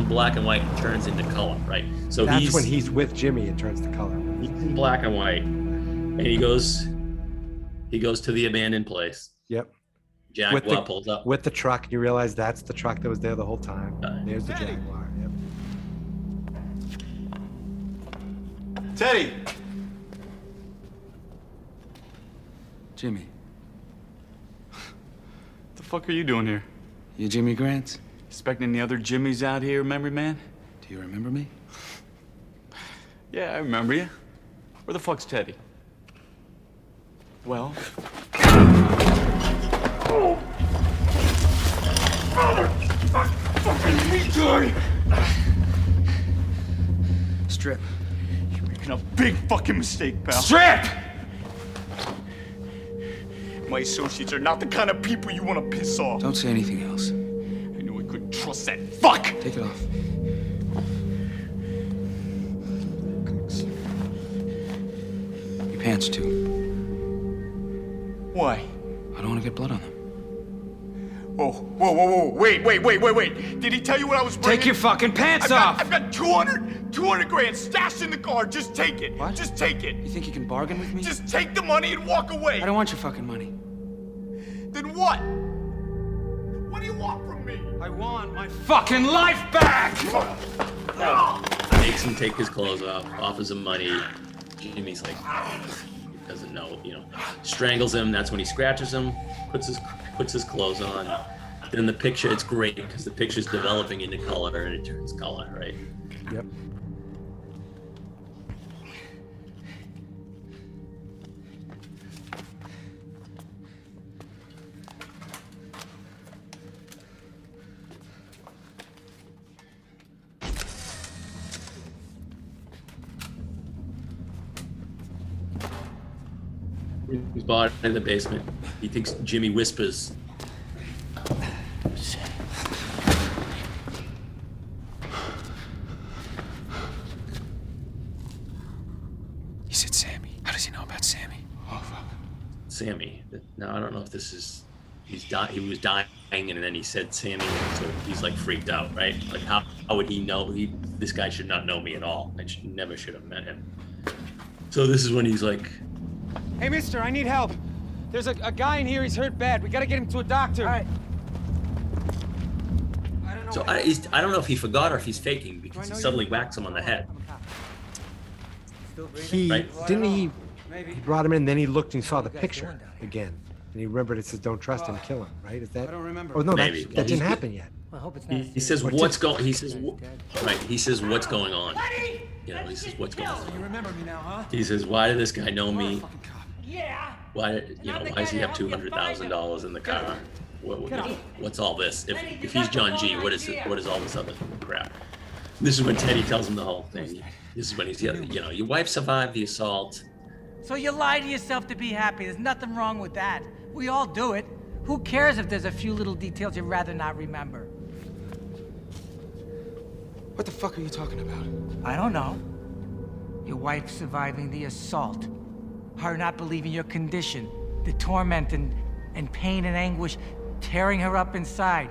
F: black and white and turns into color, right? So
D: that's when he's with Jimmy. It turns to color.
F: He's in black and white, and he goes to the abandoned place.
D: Yep.
F: Jaguar pulls up
D: with the truck. You realize that's the truck that was there the whole time. There's the Jaguar. Yep.
J: Teddy.
G: Jimmy.
L: What the fuck are you doing here?
G: You Jimmy Grant?
L: Expecting the other Jimmys out here, memory man?
G: Do you remember me?
L: Yeah, I remember you. Where the fuck's Teddy? Well...
K: strip.
J: You're making a big fucking mistake, pal.
K: Strip!
J: My associates are not the kind of people you want to piss off.
K: Don't say anything else.
J: I knew I couldn't trust that fuck!
K: Take it off. Your pants, too.
J: Why?
K: I don't want to get blood on them.
J: Whoa. Wait. Did he tell you what I was bringing?
K: Take your fucking pants off!
J: I've got 200 grand stashed in the car. Just take it.
K: What?
J: Just take it.
K: You think you can bargain with me?
J: Just take the money and walk away.
K: I don't want your fucking money.
J: Then what? What do you want from me?
K: I want my fucking life back!
F: Makes him take his clothes off, offers him money. Jimmy's like, doesn't know, strangles him. That's when he scratches him, puts his clothes on. Then the picture, it's great because the picture's developing into color and it turns color, right?
D: Yep.
F: His body in the basement. He thinks Jimmy whispers.
K: He said Sammy. How does he know about Sammy?
J: Oh, fuck.
F: Sammy. Now I don't know if this is he was dying and then he said Sammy, so he's like freaked out, right? Like how would he know? This guy should not know me at all. Never should have met him. So this is when he's like,
K: Hey, mister, I need help. There's a guy in here, he's hurt bad. We gotta get him to a doctor. All right.
F: I don't know if he forgot or if he's faking because he suddenly whacks him on the head.
D: He
F: Right.
D: didn't he
K: Maybe.
D: brought him in, then he looked and saw the picture again. And he remembered it says don't trust him, kill him, right? Is that
K: I don't remember.
D: Oh no,
F: Maybe.
D: that didn't happen yet.
B: Well, I hope it's not.
F: He says what's going. He says what's going on. He says what's going on.
K: You remember me now, huh?
F: He says, why did this guy know me?
K: Fucking cop.
F: Why does he have $200,000 in the car? What's all this? If he's John G, what is all this other crap? This is when Teddy tells him the whole thing. This is when he's, your wife survived the assault.
B: So you lie to yourself to be happy. There's nothing wrong with that. We all do it. Who cares if there's a few little details you'd rather not remember?
K: What the fuck are you talking about?
B: I don't know. Your wife surviving the assault. Her not believing your condition. The torment and pain and anguish tearing her up inside.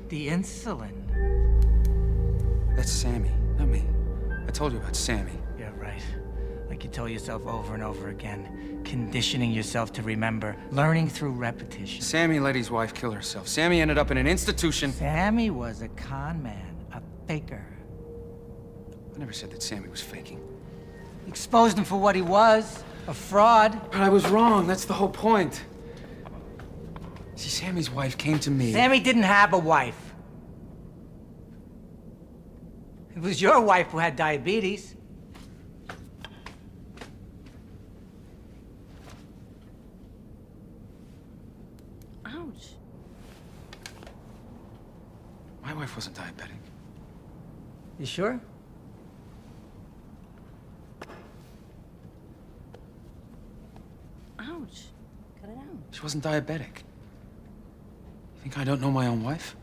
B: The insulin.
K: That's Sammy, not me. I told you about Sammy.
B: Yeah, right. Like you tell yourself over and over again. Conditioning yourself to remember. Learning through repetition.
K: Sammy let his wife kill herself. Sammy ended up in an institution.
B: Sammy was a con man. A faker.
K: I never said that Sammy was faking.
B: Exposed him for what he was. A fraud.
K: But I was wrong. That's the whole point. See, Sammy's wife came to me.
B: Sammy didn't have a wife. It was your wife who had diabetes.
H: Ouch.
K: My wife wasn't diabetic.
B: You sure?
H: Ouch. Cut it out.
K: She wasn't diabetic. You think I don't know my own wife?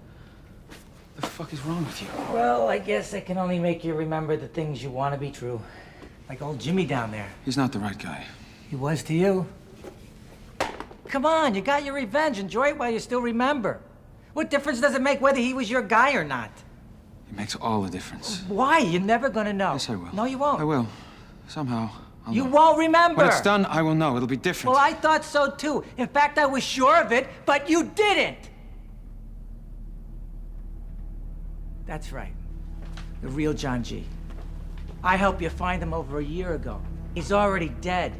K: What the fuck is wrong with you?
B: Well, I guess I can only make you remember the things you want to be true. Like old Jimmy down there.
K: He's not the right guy.
B: He was to you. Come on, you got your revenge. Enjoy it while you still remember. What difference does it make whether he was your guy or not?
K: It makes all the difference.
B: Why? You're never gonna know.
K: Yes, I will.
B: No, you won't.
K: I will. Somehow. I'll
B: You
K: know.
B: won't remember.
K: When it's done, I will know. It'll be different.
B: Well, I thought so too. In fact, I was sure of it, but you didn't. That's right. The real John G. I helped you find him over a year ago. He's already dead.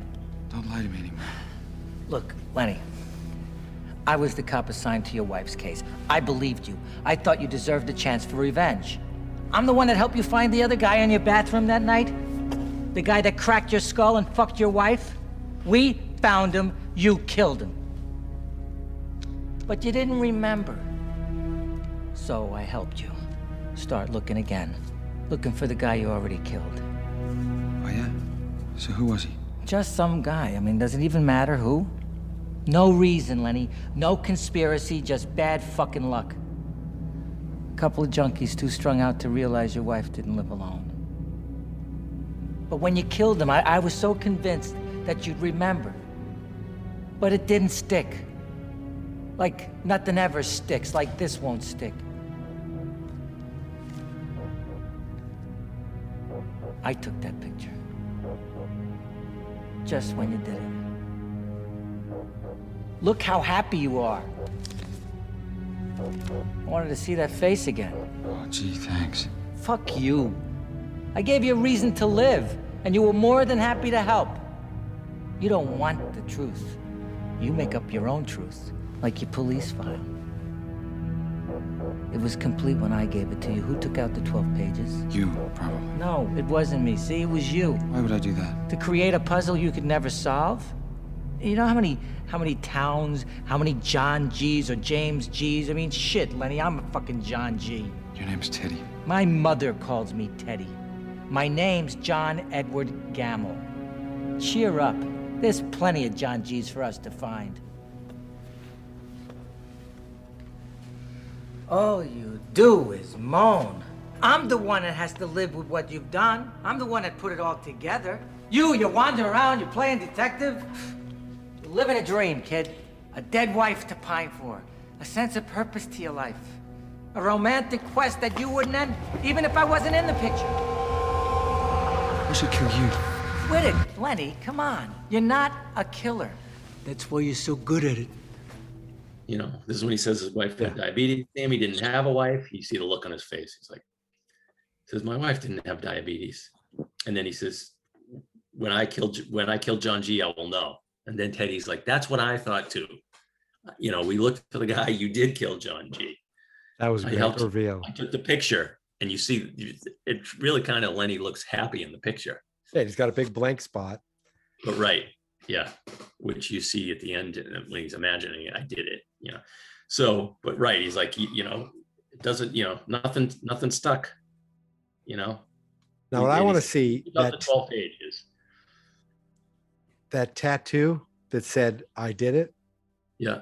K: Don't lie to me anymore.
B: Look, Lenny. I was the cop assigned to your wife's case. I believed you. I thought you deserved a chance for revenge. I'm the one that helped you find the other guy in your bathroom that night. The guy that cracked your skull and fucked your wife. We found him. You killed him. But you didn't remember. So I helped you. Start looking again. Looking for the guy you already killed.
G: Oh, yeah? So who was he?
B: Just some guy. I mean, does it even matter who? No reason, Lenny. No conspiracy, just bad fucking luck. A couple of junkies too strung out to realize your wife didn't live alone. But when you killed him, I was so convinced that you'd remember. But it didn't stick. Like nothing ever sticks, like this won't stick. I took that picture. Just when you did it. Look how happy you are. I wanted to see that face again.
G: Oh, gee, thanks.
B: Fuck you. I gave you a reason to live, and you were more than happy to help. You don't want the truth. You make up your own truth, like your police file. It was complete when I gave it to you. Who took out the 12 pages?
G: You, probably.
B: No, it wasn't me. See, it was you.
G: Why would I do that?
B: To create a puzzle you could never solve? You know how many towns, how many John G's or James G's? I mean, shit, Lenny, I'm a fucking John G.
G: Your name's Teddy.
B: My mother calls me Teddy. My name's John Edward Gamble. Cheer up. There's plenty of John G's for us to find. All you do is moan. I'm the one that has to live with what you've done. I'm the one that put it all together. You wander around, you're playing detective. You're living a dream, kid. A dead wife to pine for. A sense of purpose to your life. A romantic quest that you wouldn't end, even if I wasn't in the picture.
G: I should kill you.
B: Quit it, Lenny, come on. You're not a killer. That's why you're so good at it.
F: You know, this is when he says his wife had diabetes. Sammy didn't have a wife. You see the look on his face. He's like, says, my wife didn't have diabetes. And then he says, when I killed John G, I will know. And then Teddy's like, that's what I thought too. You know, we looked for the guy, you did kill John G.
D: That was a great reveal.
F: I took the picture and you see, it really kind of, Lenny looks happy in the picture.
D: Yeah, he's got a big blank spot.
F: But right, yeah, which you see at the end when he's imagining it, I did it, you know. So, but right, he's like, you know, it doesn't, you know, nothing stuck, you know.
D: Now, what I want to see
F: that the 12 pages.
D: That tattoo that said "I did it."
F: Yeah.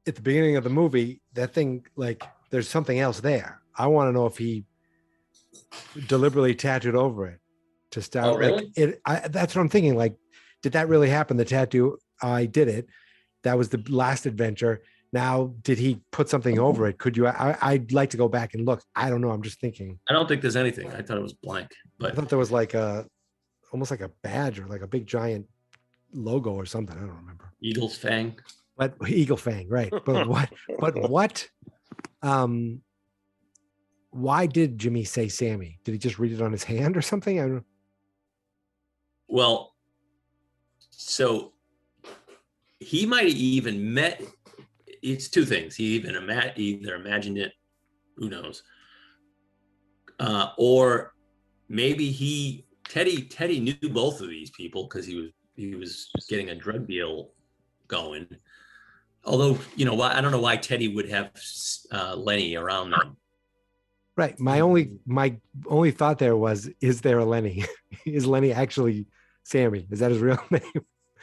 D: At the beginning of the movie, that thing, like, there's something else there. I want to know if he deliberately tattooed over it to start.
F: Oh, really?
D: Like, that's what I'm thinking. Like, did that really happen? The tattoo, I did it. That was the last adventure. Now, did he put something over it? Could you? I'd like to go back and look. I don't know. I'm just thinking.
F: I don't think there's anything. I thought it was blank. But
D: I thought there was like almost like a badge or like a big giant logo or something. I don't remember.
F: Eagle's Fang.
D: But Eagle Fang, right? But what? Why did Jimmy say Sammy? Did he just read it on his hand or something? I don't know.
F: Well, so he might have even met. It's two things. He either imagined it, who knows, or maybe Teddy knew both of these people because he was getting a drug deal going. Although, you know, I don't know why Teddy would have Lenny around them.
D: Right. My only thought there was, is there a Lenny? Is Lenny actually Sammy? Is that his real name?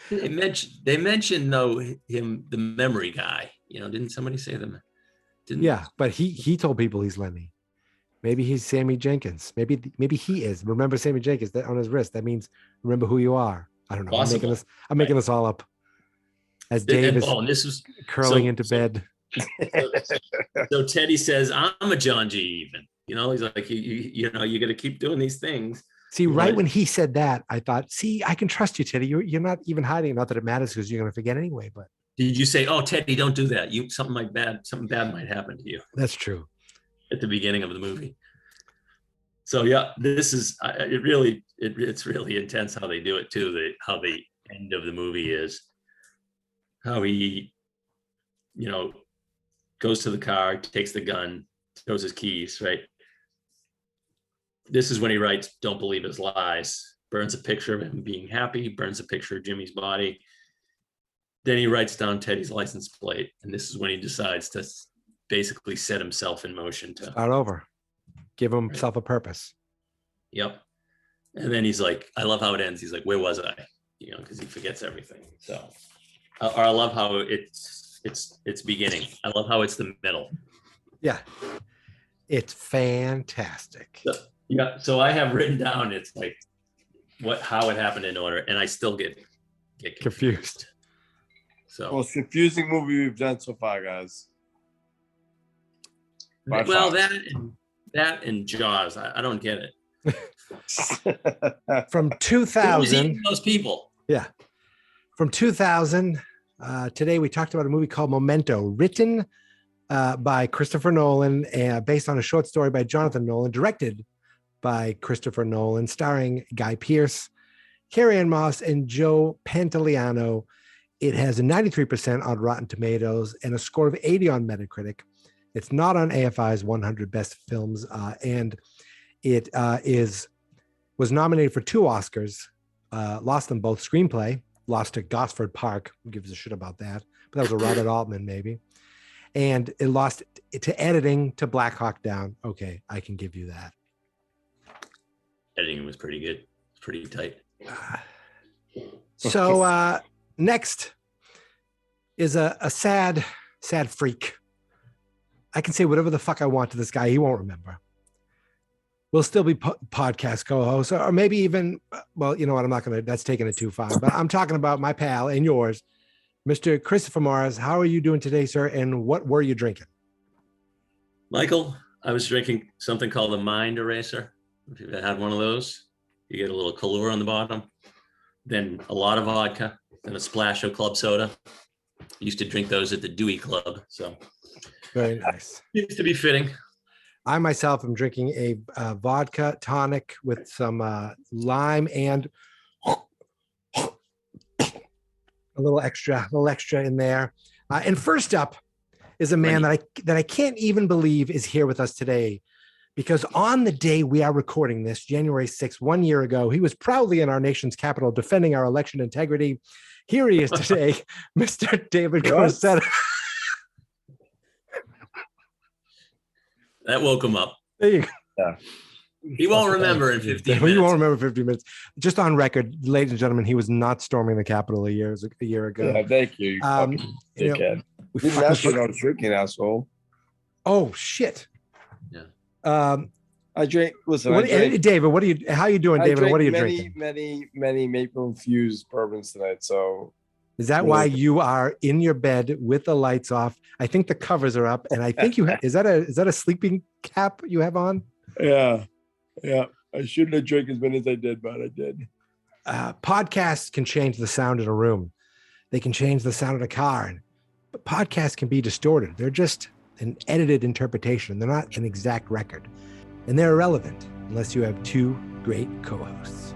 F: They mentioned though him, the memory guy. You know, didn't somebody say them?
D: Yeah, but he told people he's Lenny. Maybe he's Sammy Jenkins. Maybe he is. Remember Sammy Jenkins that on his wrist? That means remember who you are. I don't know.
F: Possible.
D: I'm making this all up. As Dave is curling into bed.
F: So Teddy says, "I'm a John G." Even, you know, he's like, you know, you got to keep doing these things.
D: See, right when he said that, I thought, see, I can trust you, Teddy. You're not even hiding. Not that it matters because you're going to forget anyway. But
F: did you say, "Oh, Teddy, don't do that. Something bad might happen to you."
D: That's true.
F: At the beginning of the movie. So yeah, this is it's really intense how they do it too. How the end of the movie is. How he, you know, goes to the car, takes the gun, throws his keys, right? This is when he writes, "Don't believe his lies," burns a picture of him being happy, burns a picture of Jimmy's body. Then he writes down Teddy's license plate. And this is when he decides to basically set himself in motion to
D: start over, give himself a purpose.
F: Yep. And then he's like, I love how it ends. He's like, where was I? You know, because he forgets everything. So, or I love how it's beginning. I love how it's the middle.
D: Yeah, it's fantastic.
F: So, yeah. So I have written down. It's like how it happened in order, and I still get
D: confused.
F: So
E: most confusing movie we've done so far, guys.
F: Well, that and Jaws. I don't get it.
D: From 2000,
F: those people.
D: Yeah, from 2000. Today we talked about a movie called Memento, written by Christopher Nolan, based on a short story by Jonathan Nolan, directed by Christopher Nolan, starring Guy Pearce, Carrie-Anne Moss, and Joe Pantoliano. It has a 93% on Rotten Tomatoes and a score of 80 on Metacritic. It's not on AFI's 100 Best Films, and it was nominated for 2 Oscars, lost them both. Screenplay, lost to Gosford Park. Who gives a shit about that? But that was a Robert Altman, maybe. And it lost to editing to Black Hawk Down. Okay, I can give you that.
F: Editing was pretty good. Pretty tight.
D: So next is a sad freak. I can say whatever the fuck I want to this guy. He won't remember. We'll still be podcast co-hosts, or maybe even, well, you know what? I'm not going to, that's taking it too far, but I'm talking about my pal and yours, Mr. Christopher Morris. How are you doing today, sir? And what were you drinking?
F: Michael, I was drinking something called a Mind Eraser. If you've had one of those, you get a little Kahlua on the bottom, then a lot of vodka, then a splash of club soda. I used to drink those at the Dewey Club, so.
D: Very nice.
F: Used to be fitting.
D: I myself am drinking a vodka tonic with some lime and a little extra in there. And first up is a man that I can't even believe is here with us today, because on the day we are recording this, January 6th, 1 year ago, he was proudly in our nation's capital defending our election integrity. Here he is today, Mr. David Corsetto.
F: That woke him up.
D: There you go.
E: Yeah.
F: He won't remember in 15 minutes.
D: You won't remember 15 minutes. Just on record, ladies and gentlemen, he was not storming the Capitol a year ago.
E: Yeah, thank you. Fucking dickhead. You didn't ask me when I was drinking, asshole.
D: Oh shit.
F: Yeah.
E: I drink. Listen,
D: David, how are you doing, David? What are you drinking?
E: Many maple infused bourbons tonight. So
D: is that why you are in your bed with the lights off? I think the covers are up, and I think you have. Is that a sleeping cap you have on?
E: Yeah. I shouldn't have drank as many as I did, but I did.
D: Podcasts can change the sound in a room. They can change the sound of a car, but podcasts can be distorted. They're just an edited interpretation. They're not an exact record, and they're irrelevant unless you have 2 great co-hosts.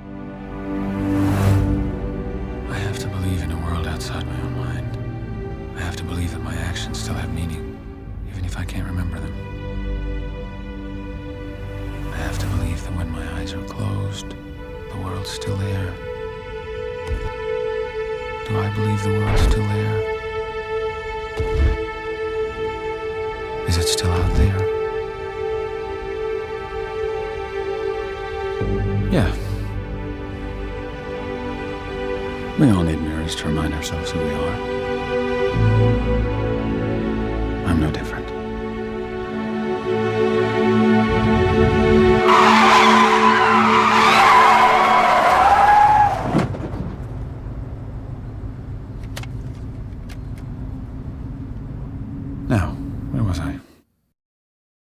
K: I have to believe in a world outside my own mind. I have to believe that my actions still have meaning, even if I can't remember them. I have to believe that when my eyes are closed, the world's still there. Do I believe the world's still there? Is it still out there? Yeah. We all need mirrors to remind ourselves who we are. I'm no different.